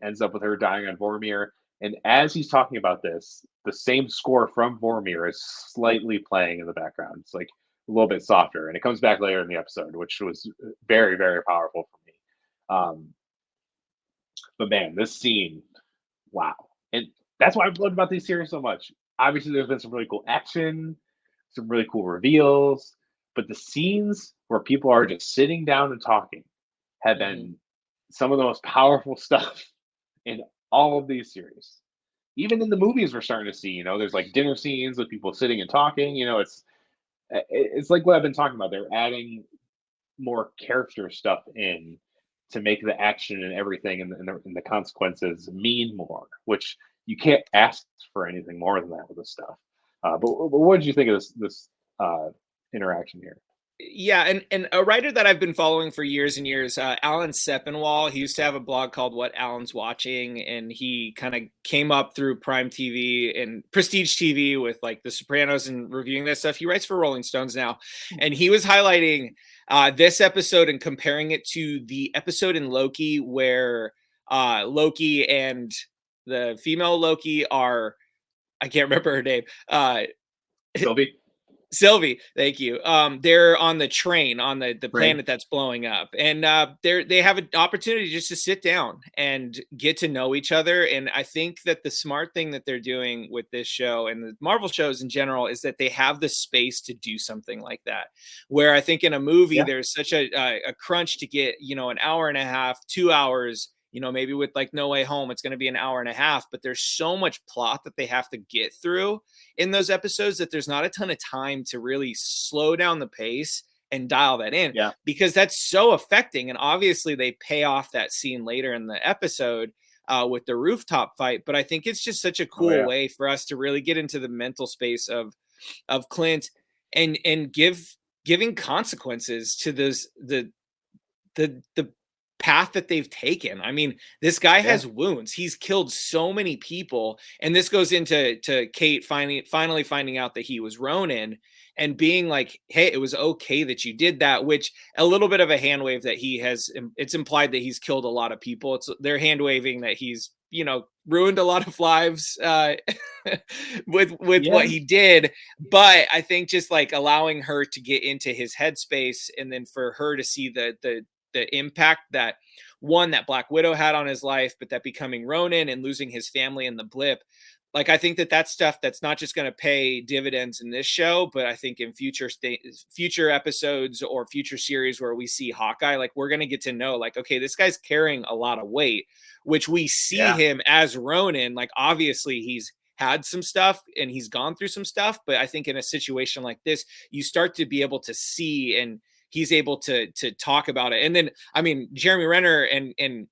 Ends up with her dying on Vormir. And as he's talking about this, the same score from Vormir is slightly playing in the background. It's like a little bit softer. And it comes back later in the episode, which was very, very powerful for me. But man, this scene, wow. And that's why I've loved about these series so much. Obviously, there's been some really cool action, some really cool reveals, but the scenes where people are just sitting down and talking have been some of the most powerful stuff in all of these series. Even in the movies, we're starting to see, there's like dinner scenes with people sitting and talking. It's like what I've been talking about. They're adding more character stuff in to make the action and everything and the consequences mean more, which you can't ask for anything more than that with this stuff. But what did you think of this interaction here? Yeah, and a writer that I've been following for years and years, Alan Sepinwall, he used to have a blog called What Alan's Watching, and he kind of came up through Prime TV and Prestige TV with like The Sopranos and reviewing that stuff. He writes for Rolling Stones now, and he was highlighting this episode and comparing it to the episode in Loki where Loki and the female Loki are, I can't remember her name. Sylvie, thank you. They're on the train on the planet that's blowing up, and they have an opportunity just to sit down and get to know each other. And I think that the smart thing that they're doing with this show and the Marvel shows in general is that they have the space to do something like that. Where I think in a movie there's such a crunch to get an hour and a half, 2 hours. Maybe with like No Way Home, it's going to be an hour and a half, but there's so much plot that they have to get through in those episodes that there's not a ton of time to really slow down the pace and dial that in because that's so affecting. And obviously they pay off that scene later in the episode with the rooftop fight. But I think it's just such a cool way for us to really get into the mental space of Clint and giving consequences to the path that they've taken. I mean, this guy has wounds. He's killed so many people, and this goes into Kate finally finding out that he was Ronin and being like, "Hey, it was okay that you did that." Which a little bit of a hand wave that he has. It's implied that he's killed a lot of people. They're hand waving that he's ruined a lot of lives with what he did. But I think just like allowing her to get into his headspace, and then for her to see the impact that that Black Widow had on his life, but that becoming Ronin and losing his family in the blip. Like, I think that's stuff that's not just going to pay dividends in this show, but I think in future episodes or future series where we see Hawkeye, like, we're going to get to know, like, okay, this guy's carrying a lot of weight, which we see him as Ronin. Like, obviously he's had some stuff and he's gone through some stuff, but I think in a situation like this, you start to be able to see, and he's able to talk about it. And then, I mean, Jeremy Renner and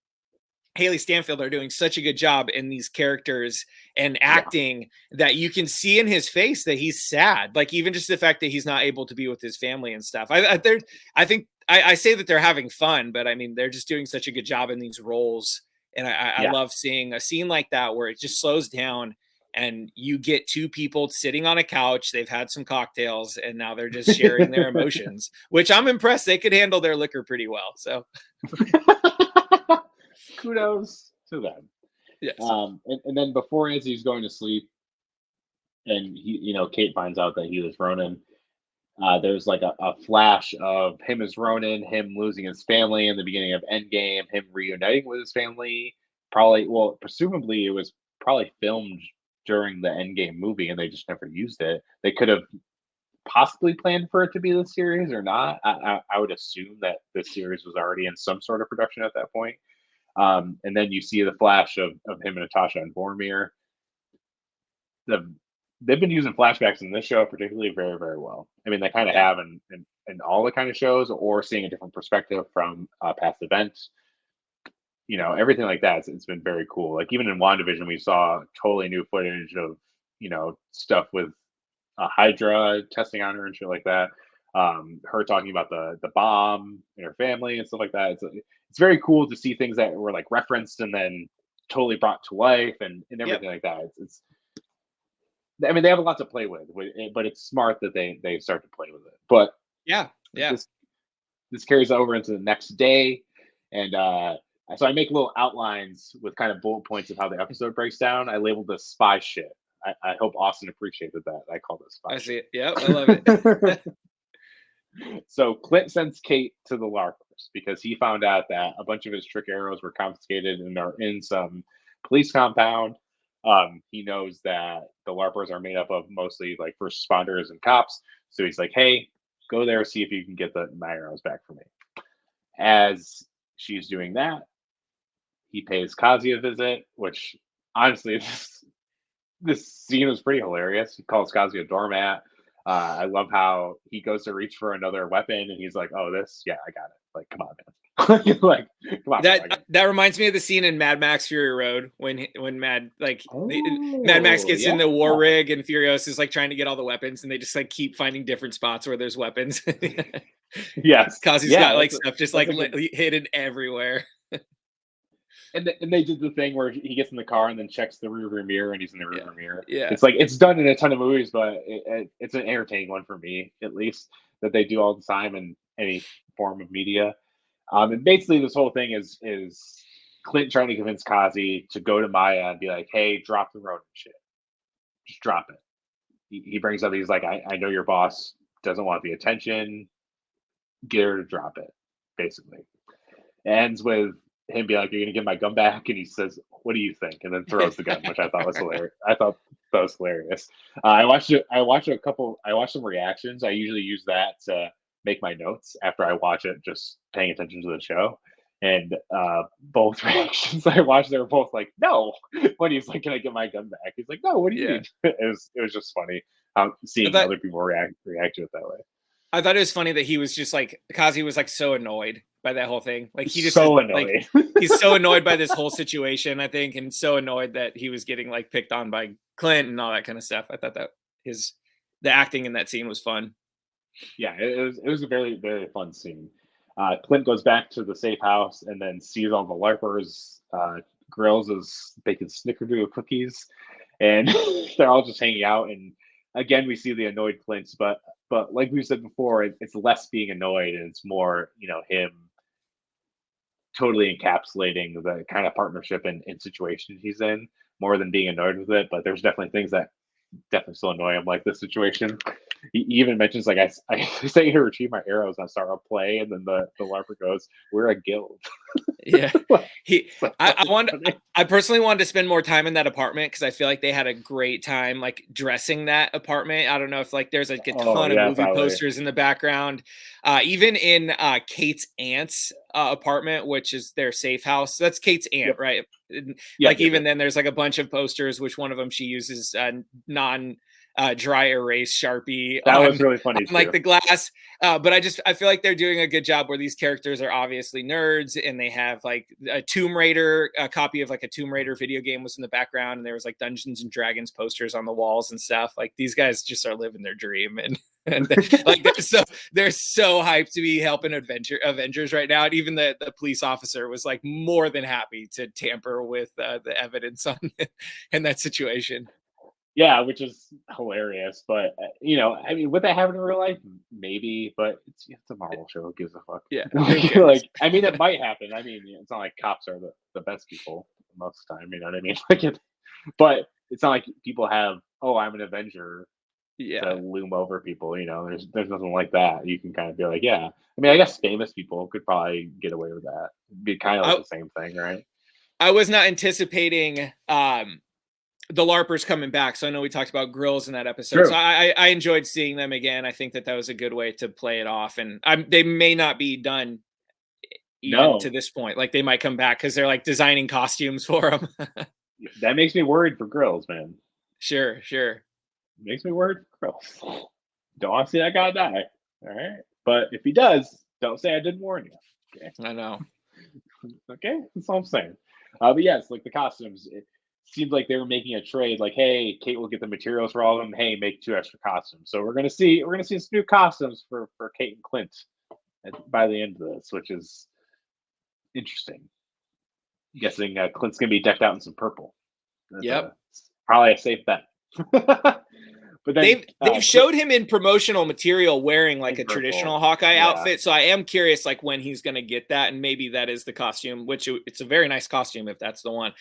Haley Stanfield are doing such a good job in these characters and acting that you can see in his face that he's sad. Like, even just the fact that he's not able to be with his family and stuff. I think I say that they're having fun, but I mean, they're just doing such a good job in these roles. And I love seeing a scene like that where it just slows down and you get two people sitting on a couch. They've had some cocktails and now they're just sharing their emotions, which I'm impressed. They could handle their liquor pretty well. So kudos to them. Yes. And then before, as he's going to sleep, and Kate finds out that he was Ronin. There's like a flash of him as Ronin, him losing his family in the beginning of Endgame, him reuniting with his family. Presumably it was probably filmed during the Endgame movie, and they just never used it. They could have possibly planned for it to be the series or not. I would assume that the series was already in some sort of production at that point. And then you see the flash of him and Natasha and Vormir. They've been using flashbacks in this show particularly very, very well. I mean, they kind of have in all the kind of shows, or seeing a different perspective from past events. Everything like that. It's been very cool. Like, even in WandaVision, we saw totally new footage of stuff with Hydra testing on her and shit like that. Her talking about the bomb in her family and stuff like that. It's very cool to see things that were like referenced and then totally brought to life and everything like that. I mean, they have a lot to play with, but it's smart that they start to play with it. But this carries over into the next day, and so I make little outlines with kind of bullet points of how the episode breaks down. I labeled this spy shit. I hope Austin appreciated that. I call this spy. I see it. Yep, I love it. So Clint sends Kate to the LARPers because he found out that a bunch of his trick arrows were confiscated and are in some police compound. He knows that the LARPers are made up of mostly like first responders and cops. So he's like, hey, go there, see if you can get my arrows back for me. As she's doing that, he pays Kazi a visit, which honestly, this scene was pretty hilarious. He calls Kazi a doormat. I love how he goes to reach for another weapon and he's like, oh, this? Yeah, I got it. Like, come on, man. Like, come on. That reminds me of the scene in Mad Max Fury Road when Mad Max gets in the war rig and Furious is like trying to get all the weapons and they just like keep finding different spots where there's weapons. Yes. Kazi's got like stuff just like hidden everywhere. And they did the thing where he gets in the car and then checks the rearview mirror and he's in the rearview mirror. Yeah. It's like, it's done in a ton of movies, but it's an entertaining one for me, at least, that they do all the time in any form of media. And basically this whole thing is Clint trying to convince Kazi to go to Maya and be like, hey, drop the Ronin shit. Just drop it. He brings up, he's like, I know your boss doesn't want the attention. Get her to drop it, basically. It ends with him be like, you're gonna give my gun back, and he says, what do you think? And then throws the gun, which I thought was hilarious. I watched some reactions. I usually use that to make my notes after I watch it, just paying attention to the show. And both reactions I watched, they were both like, no. When he's like, can I get my gun back? He's like, no, what do you mean? It was just funny seeing other people react to it that way. I thought it was funny that he was just like, Kazi was like so annoyed by that whole thing. Like, he just annoyed. Like, he's so annoyed by this whole situation, I think, and so annoyed that he was getting like picked on by Clint and all that kind of stuff. I thought that the acting in that scene was fun. Yeah, it was a very, very fun scene. Clint goes back to the safe house and then sees all the LARPers. Grills is baking snickerdoodle cookies, and they're all just hanging out. And again, we see the annoyed Clint, but like we said before, it's less being annoyed and it's more, him totally encapsulating the kind of partnership and situation he's in more than being annoyed with it. But there's definitely things that definitely still annoy him, like this situation. He even mentions, like, I say to retrieve my arrows and I start a play, and then the LARPer goes, "We're a guild." Yeah, I personally wanted to spend more time in that apartment because I feel like they had a great time like dressing that apartment. I don't know if like there's like a ton of movie posters in the background, even in Kate's aunt's apartment, which is their safe house. That's Kate's aunt, right? Even then, there's like a bunch of posters, which one of them she uses non dry erase Sharpie. That was really funny too. Like the glass. But I feel like they're doing a good job where these characters are obviously nerds, and they have like a copy of like a Tomb Raider video game was in the background, and there was like Dungeons and Dragons posters on the walls and stuff. Like these guys just are living their dream, and like they're so hyped to be helping Avengers right now. And even the police officer was like more than happy to tamper with the evidence on in that situation. Yeah, which is hilarious. But I mean, would that happen in real life? Maybe, but it's a Marvel show. Who gives a fuck? Yeah, like I mean, it might happen. I mean, it's not like cops are the best people most of the time. You know what I mean? But it's not like people have, "Oh, I'm an Avenger," to loom over people. There's nothing like that. You can kind of be like, yeah. I mean, I guess famous people could probably get away with that. It'd be kind of like the same thing, right? I was not anticipating the LARPers coming back. So I know we talked about grills in that episode. True. So I enjoyed seeing them again. I think that was a good way to play it off. And they may not be done even to this point. Like they might come back because they're like designing costumes for them. That makes me worried for grills, man. Sure. Makes me worried for grills. Don't want to see that guy die. All right. But if he does, don't say I didn't warn you. Okay. I know. Okay. That's all I'm saying. But yes, like the costumes, seemed like they were making a trade, like, hey, Kate will get the materials for all of them. Hey, make 2 extra costumes. So we're gonna see some new costumes for Kate and Clint by the end of this, which is interesting. I'm guessing Clint's gonna be decked out in some purple. Yep, probably a safe bet. But then they've showed him in promotional material wearing like a traditional Hawkeye outfit. So I am curious, like when he's going to get that, and maybe that is the costume, which it's a very nice costume if that's the one.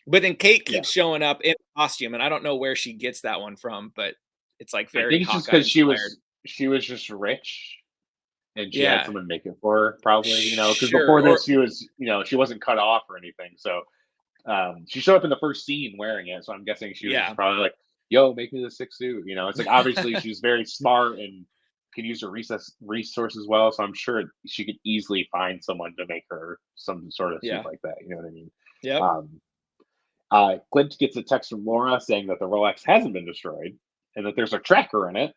But then Kate keeps showing up in costume, and I don't know where she gets that one from, but it's like very. I think it's just because she was just rich, and she had someone make it for her, probably. Because before this, she was she wasn't cut off or anything. So she showed up in the first scene wearing it. So I'm guessing she was probably like, yo, make me the 6th suit. It's like obviously she's very smart and can use her resources well. So I'm sure she could easily find someone to make her some sort of suit like that. You know what I mean? Yeah. Clint gets a text from Laura saying that the Rolex hasn't been destroyed and that there's a tracker in it.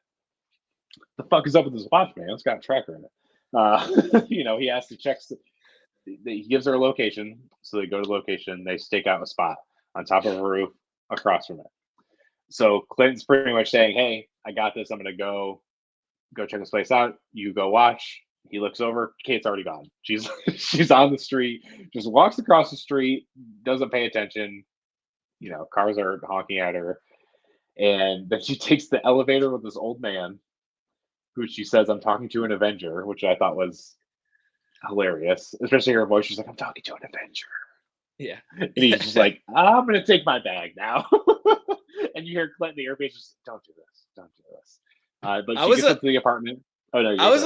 The fuck is up with this watch, man? It's got a tracker in it. He has to check. He gives her a location. So they go to the location. They stake out a spot on top of a roof across from it. So Clint's pretty much saying, hey, I got this. I'm going to go check this place out. You go watch. He looks over. Kate's already gone. She's on the street, just walks across the street, doesn't pay attention. Cars are honking at her. And then she takes the elevator with this old man who she says, I'm talking to an Avenger, which I thought was hilarious, especially her voice. She's like, I'm talking to an Avenger. Yeah. And he's just like, I'm going to take my bag now. And you hear Clint in the earpiece just, don't do this. But she gets up to the apartment. Oh no! I was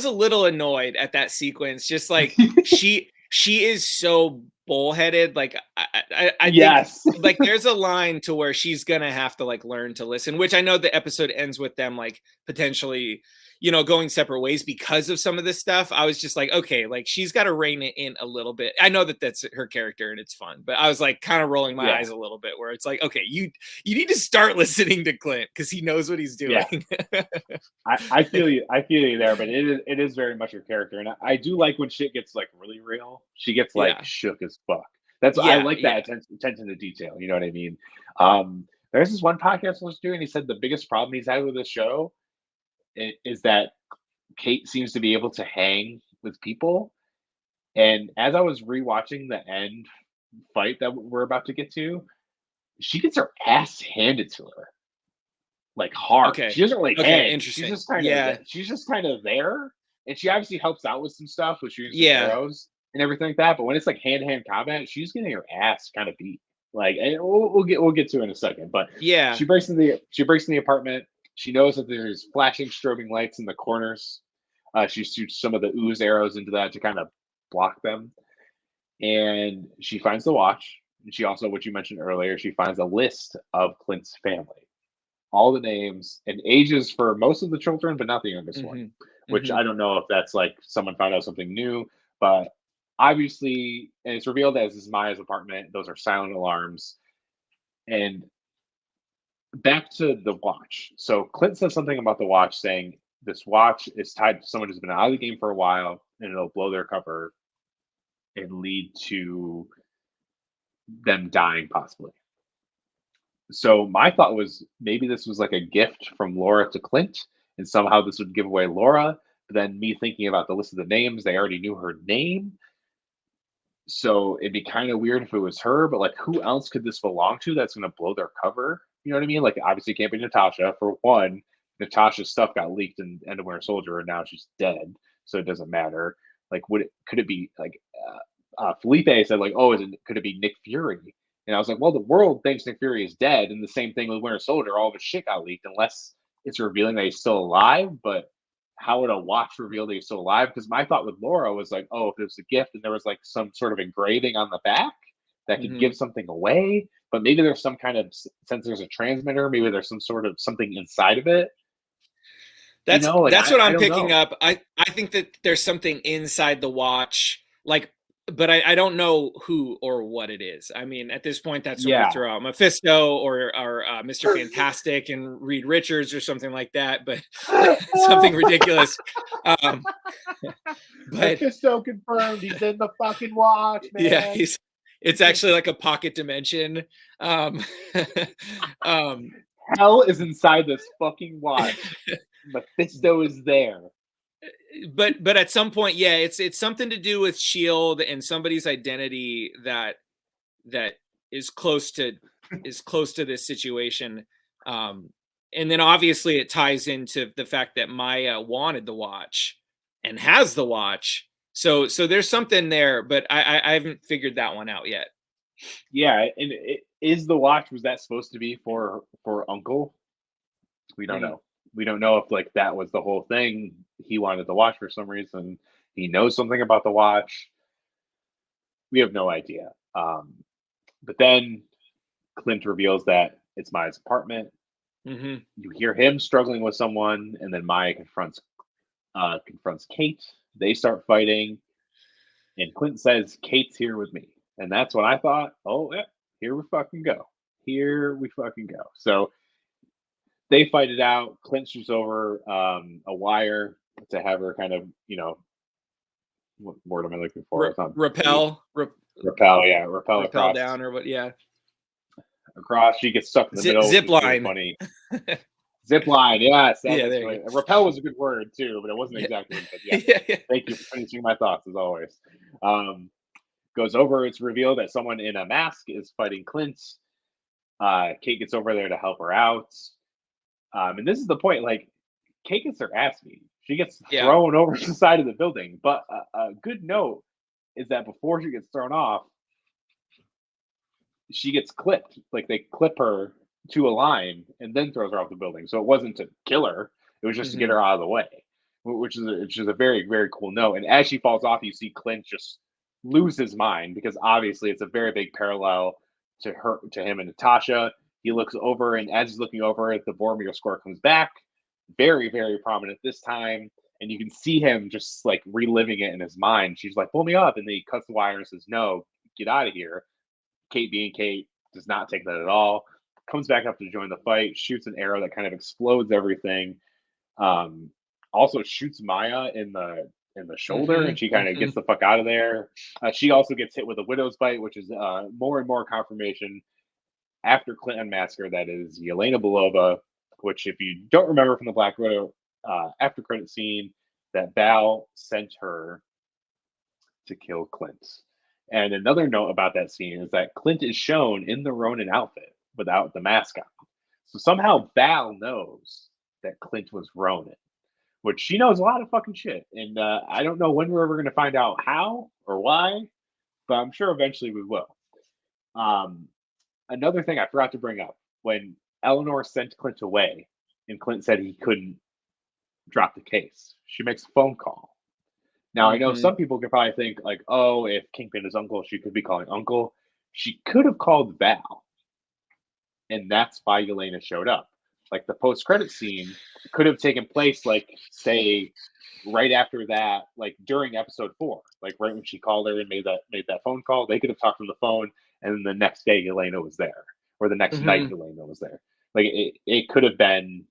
a little annoyed at that sequence. Just like she is so bullheaded. Like I think like there's a line to where she's gonna have to like learn to listen. Which I know the episode ends with them like potentially going separate ways because of some of this stuff. I was just like, okay, like she's got to rein it in a little bit. I know that that's her character and it's fun, but I was like kind of rolling my eyes a little bit where it's like, okay, you need to start listening to Clint because he knows what he's doing. Yeah. I feel you there, but it is very much her character. And I do like when shit gets like really real. She gets like shook as fuck. I like that attention to detail. You know what I mean? There's this one podcast I was doing. He said the biggest problem he's had with this show is that Kate seems to be able to hang with people. And as I was rewatching the end fight that we're about to get to, she gets her ass handed to her, like hard. Okay. She doesn't really Okay. hang. Interesting. She's just kind of there, and she obviously helps out with some stuff with shooting some Yeah. arrows and everything like that. But when it's like hand to hand combat, she's getting her ass kind of beat. Like, and we'll get to it in a second. But Yeah. she breaks in the apartment. She knows that there's flashing strobing lights in the corners. She shoots some of the ooze arrows into that to kind of block them. And she finds the watch. And she also, what you mentioned earlier, she finds a list of Clint's family, all the names and ages for most of the children, but not the youngest one, which I don't know if that's like someone found out something new, but obviously, and it's revealed as is Maya's apartment. Those are silent alarms. And back to the watch. So Clint says something about the watch, saying this watch is tied to someone who's been out of the game for a while, and it'll blow their cover and lead to them dying possibly. So my thought was maybe this was like a gift from Laura to Clint, and somehow this would give away Laura. But then me thinking about the list of the names, they already knew her name. So it'd be kind of weird if it was her, but like who else could this belong to that's gonna blow their cover? You know what I mean? Like obviously it can't be Natasha. For one, Natasha's stuff got leaked in End of Winter Soldier and now she's dead. So it doesn't matter. Like could it be like Felipe said like, oh, could it be Nick Fury? And I was like, well, the world thinks Nick Fury is dead, and the same thing with Winter Soldier. All of his shit got leaked, unless it's revealing that he's still alive. But how would a watch reveal that he's still alive? Because my thought with Laura was like, oh, if it was a gift and there was like some sort of engraving on the back that could give something away, but maybe there's some kind of, since there's a transmitter, maybe there's some sort of something inside of it. That's what I'm picking know. up. I think that there's something inside the watch, like, but I don't know who or what it is. I mean, at this point, that's when we throw out Mephisto or Mr. Fantastic and Reed Richards or something like that, but something ridiculous. But Mephisto confirmed he's in the fucking watch, man. Yeah, it's actually like a pocket dimension. Hell is inside this fucking watch. Mephisto is there. But at some point, yeah, it's something to do with Shield and somebody's identity that is close to this situation. And then obviously it ties into the fact that Maya wanted the watch and has the watch. So there's something there, but I haven't figured that one out yet. Yeah, and is the watch, was that supposed to be for Uncle? We don't know. We don't know if like that was the whole thing. He wanted the watch for some reason. He knows something about the watch. We have no idea. But then Clint reveals that it's Maya's apartment. You hear him struggling with someone, and then Maya confronts Kate. They start fighting, and Clint says, "Kate's here with me." And that's when I thought, oh, yeah, here we fucking go. Here we fucking go. So they fight it out. Clint shoots over a wire to have her kind of, what word am I looking for? Repel. Repel, yeah. Repel across. Down or what, yeah. Across. She gets stuck in the middle. Zip line. Really funny. Zip line, yes. Yeah, right. Repel was a good word too, but it wasn't exactly. But yeah. Thank you for finishing my thoughts as always. Goes over. It's revealed that someone in a mask is fighting Clint. Kate gets over there to help her out. And this is the point, like, Kate gets her ass beat. She gets thrown over the side of the building. But a good note is that before she gets thrown off, she gets clipped. Like, they clip her to a line and then throws her off the building. So it wasn't to kill her. It was just to get her out of the way, which is a very, very cool note. And as she falls off, you see Clint just lose his mind, because obviously it's a very big parallel to him and Natasha. He looks over, and as he's looking over, the Boromir score comes back, very, very prominent this time, and you can see him just like reliving it in his mind. She's like, "Pull me up," and then he cuts the wire and says, "No, get out of here." Kate, being Kate, does not take that at all. Comes back up to join the fight, shoots an arrow that kind of explodes everything. Also shoots Maya in the shoulder, and she kind of gets the fuck out of there. She also gets hit with a widow's bite, which is more and more confirmation after Clint unmasks her that is Yelena Belova, which, if you don't remember from the Black Widow after credit scene, that Val sent her to kill Clint. And another note about that scene is that Clint is shown in the Ronin outfit without the mask on. So somehow Val knows that Clint was Ronin, which she knows a lot of fucking shit. And I don't know when we're ever going to find out how or why, but I'm sure eventually we will. Another thing I forgot to bring up, when Eleanor sent Clint away and Clint said he couldn't drop the case, she makes a phone call. Now, I know some people could probably think, like, oh, if Kingpin is uncle, she could be calling uncle. She could have called Val, and that's why Yelena showed up. Like, the post-credit scene could have taken place, like, say, right after that, like, during episode 4. Like, right when she called her and made that phone call, they could have talked on the phone, and then the next day, Yelena was there. Or the next night, Yelena was there. Like, it could have been...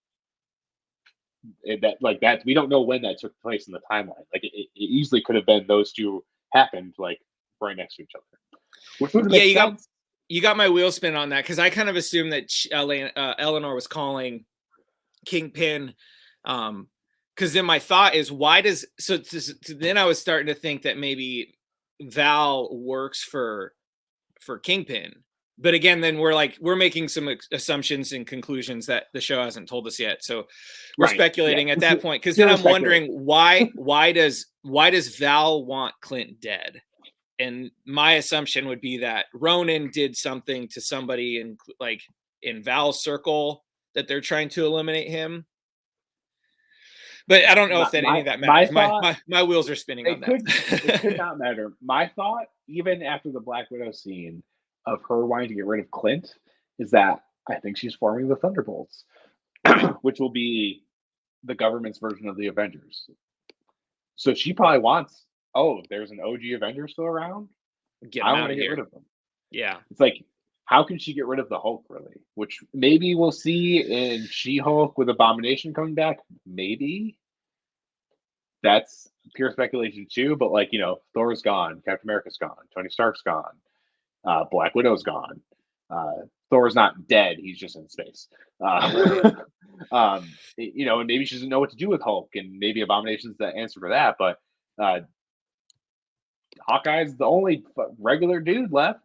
that we don't know when that took place in the timeline. Like it easily could have been those two happened like right next to each other, which would make sense. You got my wheel spin on that, because I kind of assumed that Eleanor was calling Kingpin, because then my thought is, why does then I was starting to think that maybe Val works for Kingpin. But again, then we're making some assumptions and conclusions that the show hasn't told us yet. So we're speculating at that point. Because then I'm wondering why does Val want Clint dead? And my assumption would be that Ronin did something to somebody in Val's circle that they're trying to eliminate him. But I don't know if any of that matters. My wheels are spinning on that. It could not matter. My thought, even after the Black Widow scene of her wanting to get rid of Clint, is that I think she's forming the Thunderbolts, which will be the government's version of the Avengers. So she probably wants, there's an OG Avenger still around? I want to get rid of them. Yeah. It's like, how can she get rid of the Hulk, really? Which maybe we'll see in She-Hulk with Abomination coming back. Maybe. That's pure speculation too, but Thor's gone, Captain America's gone, Tony Stark's gone. Black Widow's gone. Thor's not dead; he's just in space. And maybe she doesn't know what to do with Hulk, and maybe Abomination's the answer for that. But Hawkeye's the only regular dude left,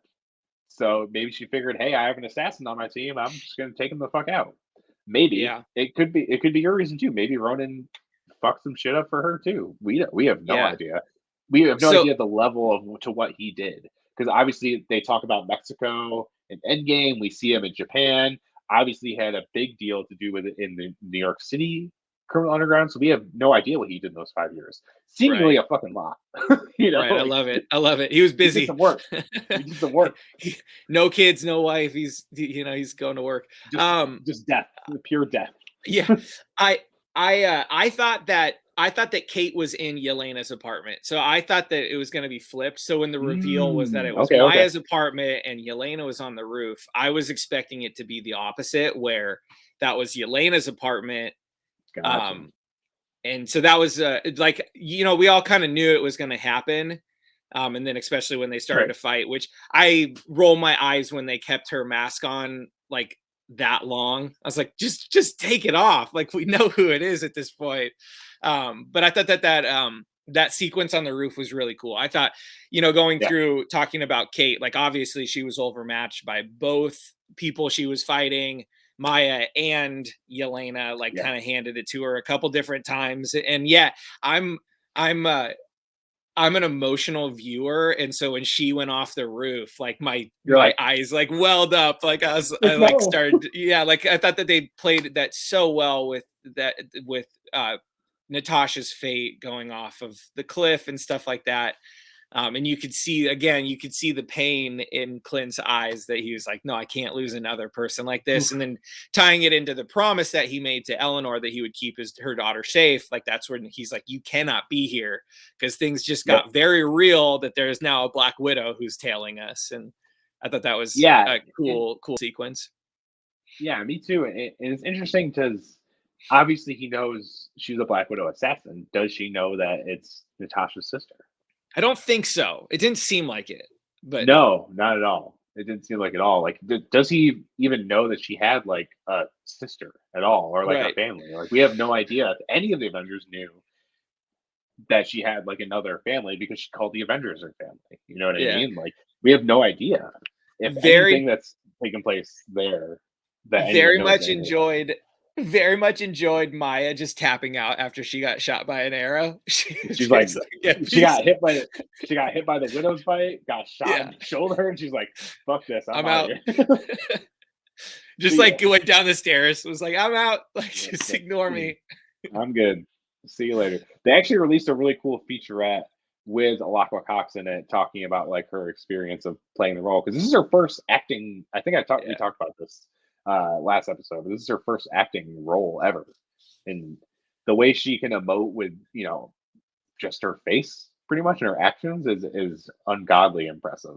so maybe she figured, "Hey, I have an assassin on my team. I'm just going to take him the fuck out." Maybe it could be your reason too. Maybe Ronin fucked some shit up for her too. We have no idea. We have no idea the level of to what he did. Because obviously they talk about Mexico in Endgame. We see him in Japan. Obviously had a big deal to do with it in the New York City criminal underground. So we have no idea what he did in those 5 years. Seemingly a fucking lot. Right. I love it. He was busy. He did some work. No kids, no wife. He's going to work. Just death, pure death. Yeah. I thought that Kate was in Yelena's apartment. So I thought that it was going to be flipped. So when the reveal was that it was Maya's apartment and Yelena was on the roof, I was expecting it to be the opposite, where that was Yelena's apartment. Gotcha. And so that was we all kind of knew it was going to happen. And then especially when they started to fight, which I roll my eyes when they kept her mask on like that long. I was like, just take it off. Like, we know who it is at this point. But I thought that sequence on the roof was really cool. I thought, going through talking about Kate, like obviously she was overmatched by both people she was fighting. Maya and Yelena kind of handed it to her a couple different times. And I'm an emotional viewer, and so when she went off the roof, like my eyes like welled up. Like I started, I thought that they played that so well with Natasha's fate going off of the cliff and stuff like that. And you could see the pain in Clint's eyes that he was like, no, I can't lose another person like this. And then tying it into the promise that he made to Eleanor that he would keep her daughter safe. Like, that's when he's like, you cannot be here, because things just got very real, that there's now a Black Widow who's tailing us. And I thought that was a cool sequence. Yeah, me too. And it's interesting because obviously he knows she's a Black Widow assassin. Does she know that it's Natasha's sister? I don't think so. It didn't seem like it. But no, not at all. It didn't seem like it at all. Like, does he even know that she had like a sister at all, or like a family? Like, we have no idea if any of the Avengers knew that she had like another family because she called the Avengers her family. You know what I mean? Like we have no idea if anything that's taken place there that anyone knows anything about. Very much enjoyed Maya just tapping out after she got shot by an arrow. She's like, she got hit by the widow's bite, got shot in the shoulder, and she's like, "Fuck this, I'm out here." Just like went down the stairs, was like, "I'm out, like just ignore me. I'm good. See you later." They actually released a really cool featurette with Alakwa Cox in it, talking about like her experience of playing the role because this is her first acting. I think we talked about this last episode, but this is her first acting role ever, and the way she can emote with just her face pretty much and her actions is ungodly impressive.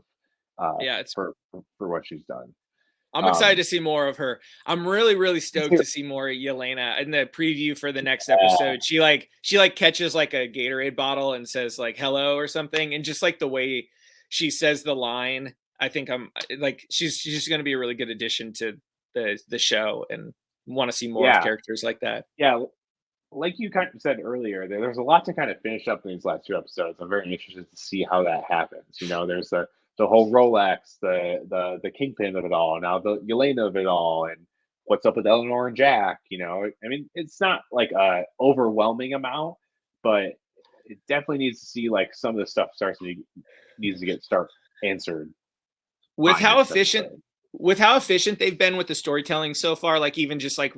It's for what she's done. I'm excited to see more of her. I'm really, really stoked to see more Yelena. In the preview for the next episode, she catches like a Gatorade bottle and says like hello or something, and just like the way she says the line, I think I'm like she's just going to be a really good addition to the show, and want to see more of characters like that. Yeah, like you kind of said earlier, there's a lot to kind of finish up in these last 2 episodes. I'm very interested to see how that happens. There's the whole Rolex, the Kingpin of it all, now the Yelena of it all, and what's up with Eleanor and Jack. I mean, it's not like a overwhelming amount, but it definitely needs to see like some of the stuff needs to start answered. With how efficient they've been with the storytelling so far, like even just like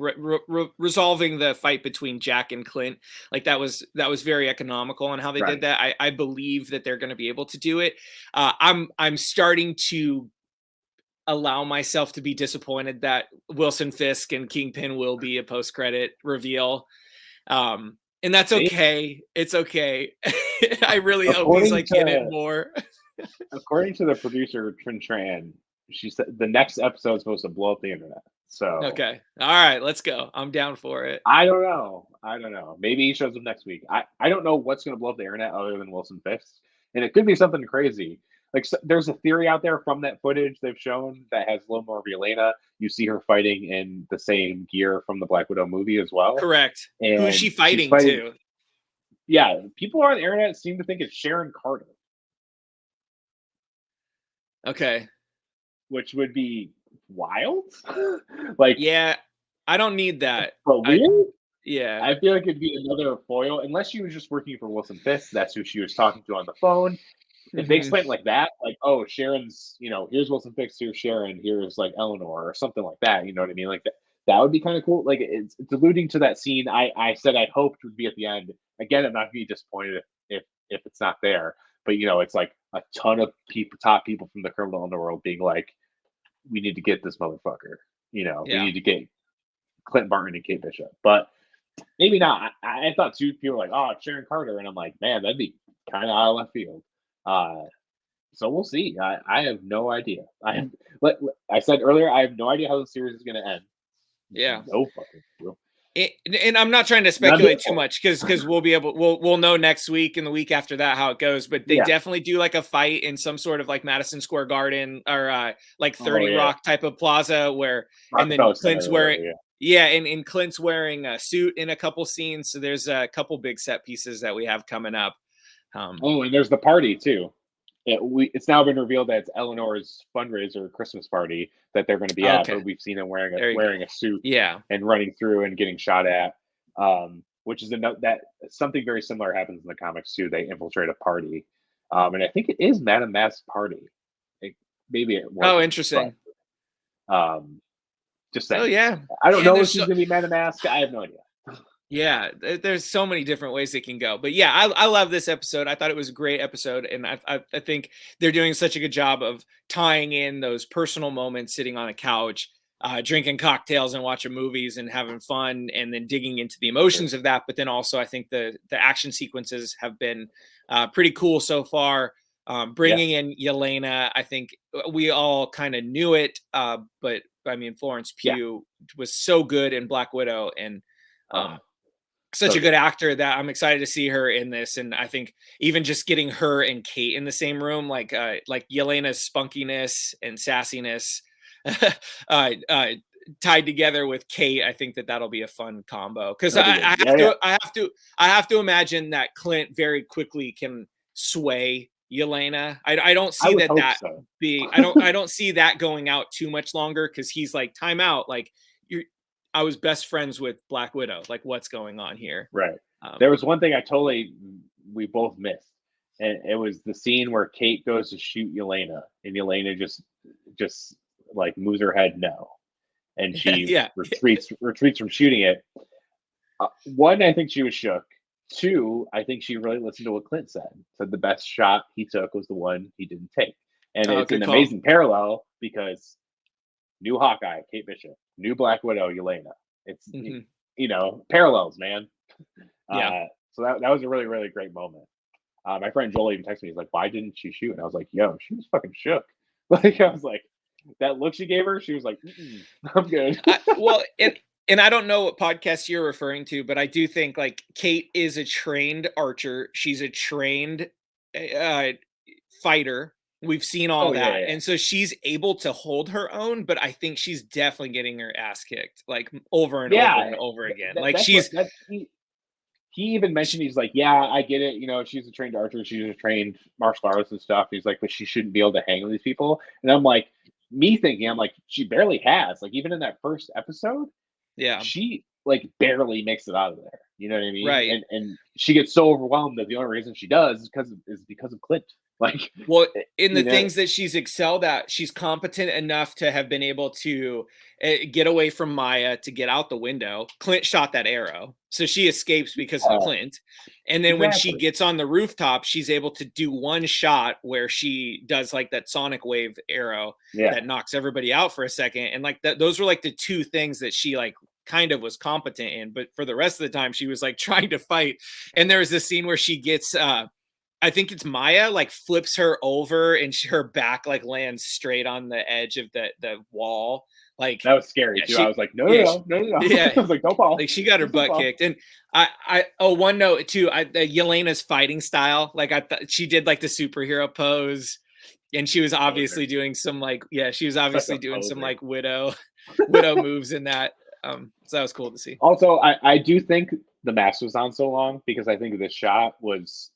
resolving the fight between Jack and Clint, like that was very economical on how they did that. I believe that they're going to be able to do it. I'm starting to allow myself to be disappointed that Wilson Fisk and Kingpin will be a post-credit reveal. And that's okay. It's okay. I really hope he's like in it more. According to the producer, Trin Tran, she said the next episode is supposed to blow up the internet. So okay, all right, let's go. I'm down for it. I don't know. Maybe he shows up next week. I don't know what's going to blow up the internet other than Wilson Fisk, and it could be something crazy. Like there's a theory out there from that footage they've shown that has a little more of Yelena. You see her fighting in the same gear from the Black Widow movie as well. Correct. And who's she fighting to? Yeah, people on the internet seem to think it's Sharon Carter. Okay. Which would be wild. Like, yeah, I don't need that. But weird? I feel like it'd be another foil, unless she was just working for Wilson Fisk. That's who she was talking to on the phone. If they explain it like that, like, oh, Sharon's, here's Wilson Fisk, here's Sharon, here's like Eleanor or something like that. You know what I mean? Like that would be kind of cool. Like it's alluding to that scene I said I hoped would be at the end. Again, I'm not gonna be disappointed if it's not there. But it's like a ton of top people from the criminal underworld being like, we need to get this motherfucker. We need to get Clint, Barton, and Kate Bishop. But maybe not. I thought two people were like, oh, it's Sharon Carter, and I'm like, man, that'd be kind of out of left field. So we'll see. I have no idea. I said earlier, I have no idea how the series is going to end. Yeah. No fucking clue. And I'm not trying to speculate too much because we'll know next week and the week after that how it goes. But they definitely do like a fight in some sort of like Madison Square Garden or like 30 Rock type of plaza and then Clint's wearing and Clint's wearing a suit in a couple scenes. So there's a couple big set pieces that we have coming up. And there's the party too. It's now been revealed that it's Eleanor's fundraiser Christmas party that they're going to be at, but we've seen him wearing a suit and running through and getting shot at, which is that something very similar happens in the comics too. They infiltrate a party, and I think it is Madame Mask's party. Maybe it was. Oh, interesting. But, just saying. Oh, yeah. I don't know if she's going to be Madame Mask. I have no idea. Yeah, there's so many different ways it can go. But yeah, I love this episode. I thought it was a great episode. And I think they're doing such a good job of tying in those personal moments sitting on a couch, drinking cocktails and watching movies and having fun and then digging into the emotions of that. But then also I think the action sequences have been pretty cool so far. Bringing in Yelena, I think we all kind of knew it. But I mean, Florence Pugh was so good in Black Widow and such a good actor that I'm excited to see her in this. And I think even just getting her and Kate in the same room, like Yelena's spunkiness and sassiness tied together with Kate, I think that'll be a fun combo. Because I have to imagine that Clint very quickly can sway Yelena. I don't see that so. being. I don't see that going out too much longer because he's like, time out. Like I was best friends with Black Widow. Like, what's going on here? Right. There was one thing we both missed, and it was the scene where Kate goes to shoot Yelena, and Yelena just like moves her head no, and she retreats from shooting it. One, I think she was shook. Two, I think she really listened to what Clint said. Said the best shot he took was the one he didn't take, and it's an amazing parallel because new Hawkeye, Kate Bishop, new Black Widow, Yelena. It's parallels, man. So that was a really, really great moment. My friend Joel even texted me. He's like, "Why didn't she shoot?" And I was like, "Yo, she was fucking shook." Like, I was like, that look she gave her, she was like, "I'm good." And I don't know what podcast you're referring to, but I do think like Kate is a trained archer. She's a trained fighter. We've seen all that. Yeah. And so she's able to hold her own, but I think she's definitely getting her ass kicked like over and over and over again. He even mentioned, he's like, yeah, I get it. She's a trained archer. She's a trained martial artist and stuff. He's like, but she shouldn't be able to hang with these people. And I'm like, I'm like, she barely has. Like, even in that first episode, she like barely makes it out of there. You know what I mean? Right. And she gets so overwhelmed that the only reason she does is because of Clint. Like, well, in the things that she's excelled at, she's competent enough to have been able to get away from Maya to get out the window. Clint shot that arrow, so she escapes because of Clint. And then when she gets on the rooftop, she's able to do one shot where she does like that sonic wave arrow that knocks everybody out for a second. And like those were like the two things that she like kind of was competent in. But for the rest of the time, she was like trying to fight. And there was this scene where she gets I think it's Maya like flips her over and her back like lands straight on the edge of the wall. Like, that was scary too. I was like, no. Yeah, I was like, don't fall. Like, she got her butt kicked. And one note too, Yelena's fighting style. Like, I thought she did like the superhero pose, and she was obviously doing some like some like widow moves in that. So that was cool to see. Also, I do think the mask was on so long because I think this shot was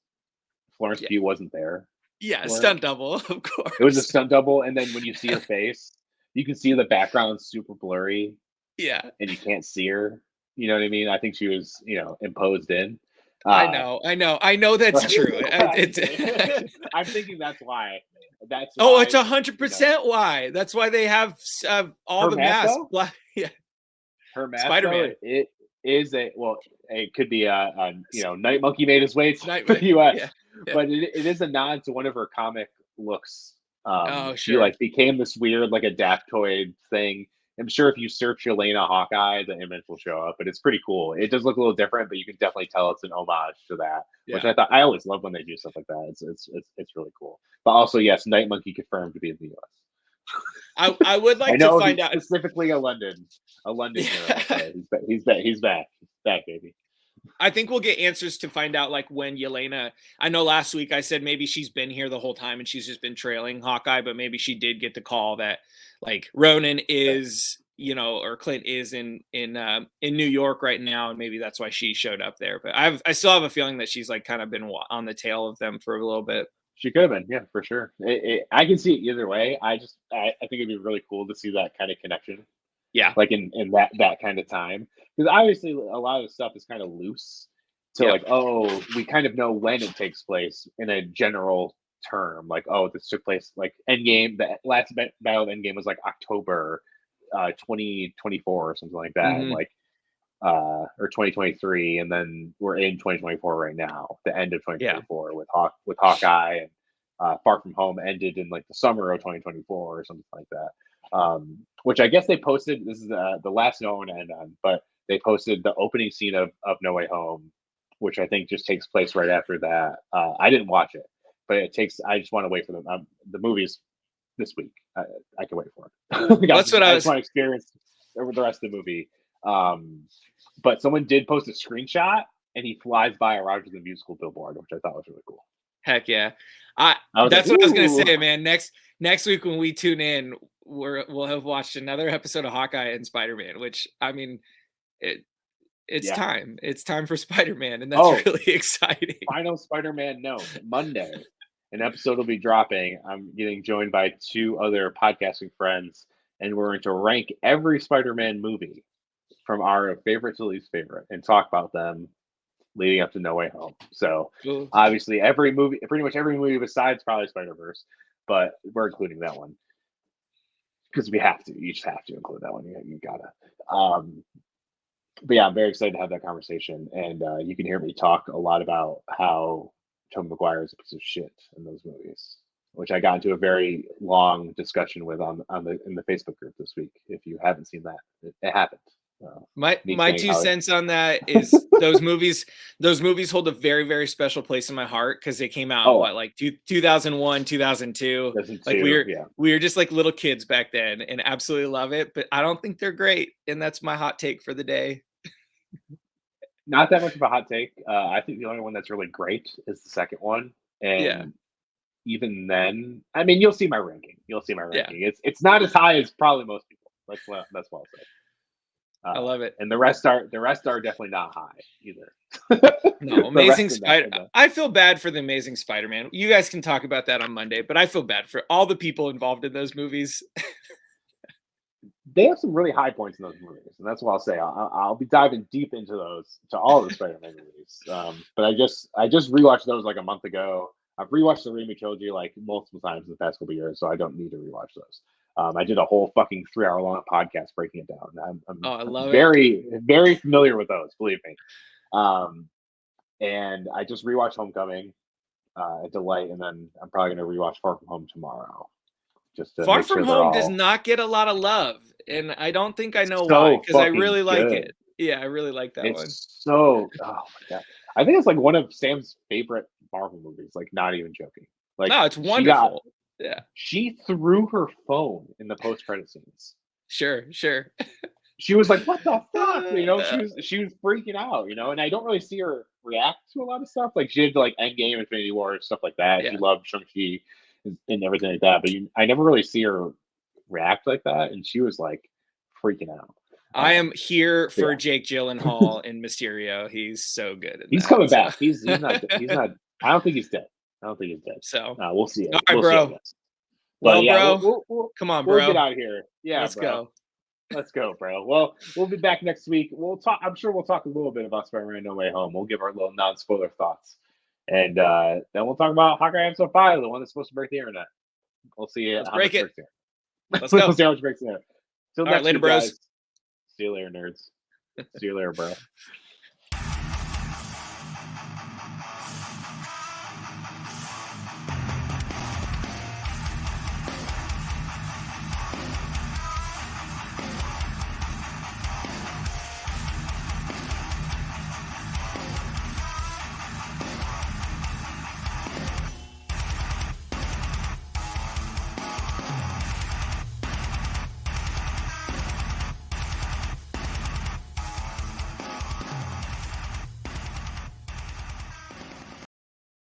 Florence Pugh wasn't there. Yeah, stunt double, of course. It was a stunt double, and then when you see her face, you can see the background super blurry. Yeah, and you can't see her. You know what I mean? I think she was, imposed in. I know that's true. I'm thinking that's why. It's 100% why. That's why they have all the masks. Her mask, Spiderman. It is it could be a Night Monkey made his way to the U.S. But it is a nod to one of her comic looks. Sure. She like became this weird like adaptoid thing. I'm sure if you search Yelena Hawkeye, the image will show up, but it's pretty cool. It does look a little different, but you can definitely tell it's an homage to that, which I always love when they do stuff like that. It's really cool. But also, yes, Night Monkey confirmed to be in the U.S. I would like to find out specifically a London hero. He's back, baby. I think we'll get answers to find out like when Yelena. I know last week I said maybe she's been here the whole time and she's just been trailing Hawkeye, but maybe she did get the call that like Ronan is, or Clint is in New York right now, and maybe that's why she showed up there. But I still have a feeling that she's like kind of been on the tail of them for a little bit. She could have been, yeah, for sure. I can see it either way. I think it'd be really cool to see that kind of connection. Yeah, like in that kind of time, because obviously a lot of the stuff is kind of loose. So like, we kind of know when it takes place in a general term. Like, this took place like Endgame. The last battle of Endgame was like October 2024 or something like that. Mm-hmm. And like or 2023, and then we're in 2024 right now, the end of 2024 with Hawkeye, and Far From Home ended in like the summer of 2024 or something like that. Which I guess they posted. This is the last note I want to end on, but they posted the opening scene of No Way Home, which I think just takes place right after that. I didn't watch it, but I just want to wait for them. The movie's this week. I can wait for it. That's what I just want to experience over the rest of the movie. But someone did post a screenshot, and he flies by a Rogers the Musical billboard, which I thought was really cool. Heck yeah. That's what I was gonna say, man. next week when we tune in, we'll have watched another episode of Hawkeye and Spider-Man, which I mean, it's time. It's time for Spider-Man, and that's really exciting. Final Spider-Man note. Monday, an episode will be dropping. I'm getting joined by 2 other podcasting friends, and we're going to rank every Spider-Man movie from our favorite to least favorite and talk about them leading up to No Way Home. So obviously pretty much every movie besides probably Spider-Verse, but we're including that one because we have to. You just have to include that one. You gotta. But yeah, I'm very excited to have that conversation, and you can hear me talk a lot about how Tobey Maguire is a piece of shit in those movies, which I got into a very long discussion with in the Facebook group this week. If you haven't seen that, it happened. My 2 cents on that is those movies hold a very, very special place in my heart because they came out like 2001, 2002. Like we were just like little kids back then and absolutely love it, but I don't think they're great, and that's my hot take for the day. Not that much of a hot take. I think the only one that's really great is the second one, and even then, I mean, you'll see my ranking. It's not as high as probably most people. That's what I'll say. I love it. And the rest are definitely not high either. No, Amazing Spider. I feel bad for the Amazing Spider-Man. You guys can talk about that on Monday, but I feel bad for all the people involved in those movies. They have some really high points in those movies, and that's what I'll say. I'll be diving deep into all the Spider-Man movies. But I just rewatched those like a month ago. I've rewatched the Raimi trilogy like multiple times in the past couple of years, so I don't need to rewatch those. I did a whole fucking 3-hour-long podcast breaking it down. I'm very, very familiar with those, believe me. And I just rewatched Homecoming, a delight, and then I'm probably going to rewatch Far From Home tomorrow. Far From Home does not get a lot of love, and I don't think I know why, because I really like it. Yeah, I really like that one. Oh my god, I think it's like one of Sam's favorite Marvel movies. Like, not even joking. Like, no, it's wonderful. Yeah, she threw her phone in the post-credit scenes. Sure. She was like, "What the fuck?" You know, she was freaking out. You know, and I don't really see her react to a lot of stuff. Like, she did like Endgame, Infinity War, stuff like that. She loved Shang-Chi and everything like that. But I never really see her react like that, and she was like freaking out. I am here for Jake Gyllenhaal in Mysterio. He's so good. He's coming back. He's not. I don't think he's dead. So we'll see. All right, bro. Well, bro. Come on, bro. We'll get out of here. Yeah, let's go. Let's go, bro. Well, we'll be back next week. We'll talk. I'm sure we'll talk a little bit about Spider-Man No Way Home. We'll give our little non-spoiler thoughts, and then we'll talk about Hawkeye episode 5, the one that's supposed to break the internet. We'll see Let's break it. Let's go. We'll see how much breaks the internet. All right, later, bros. Guys. See you later, nerds. See you later, bro.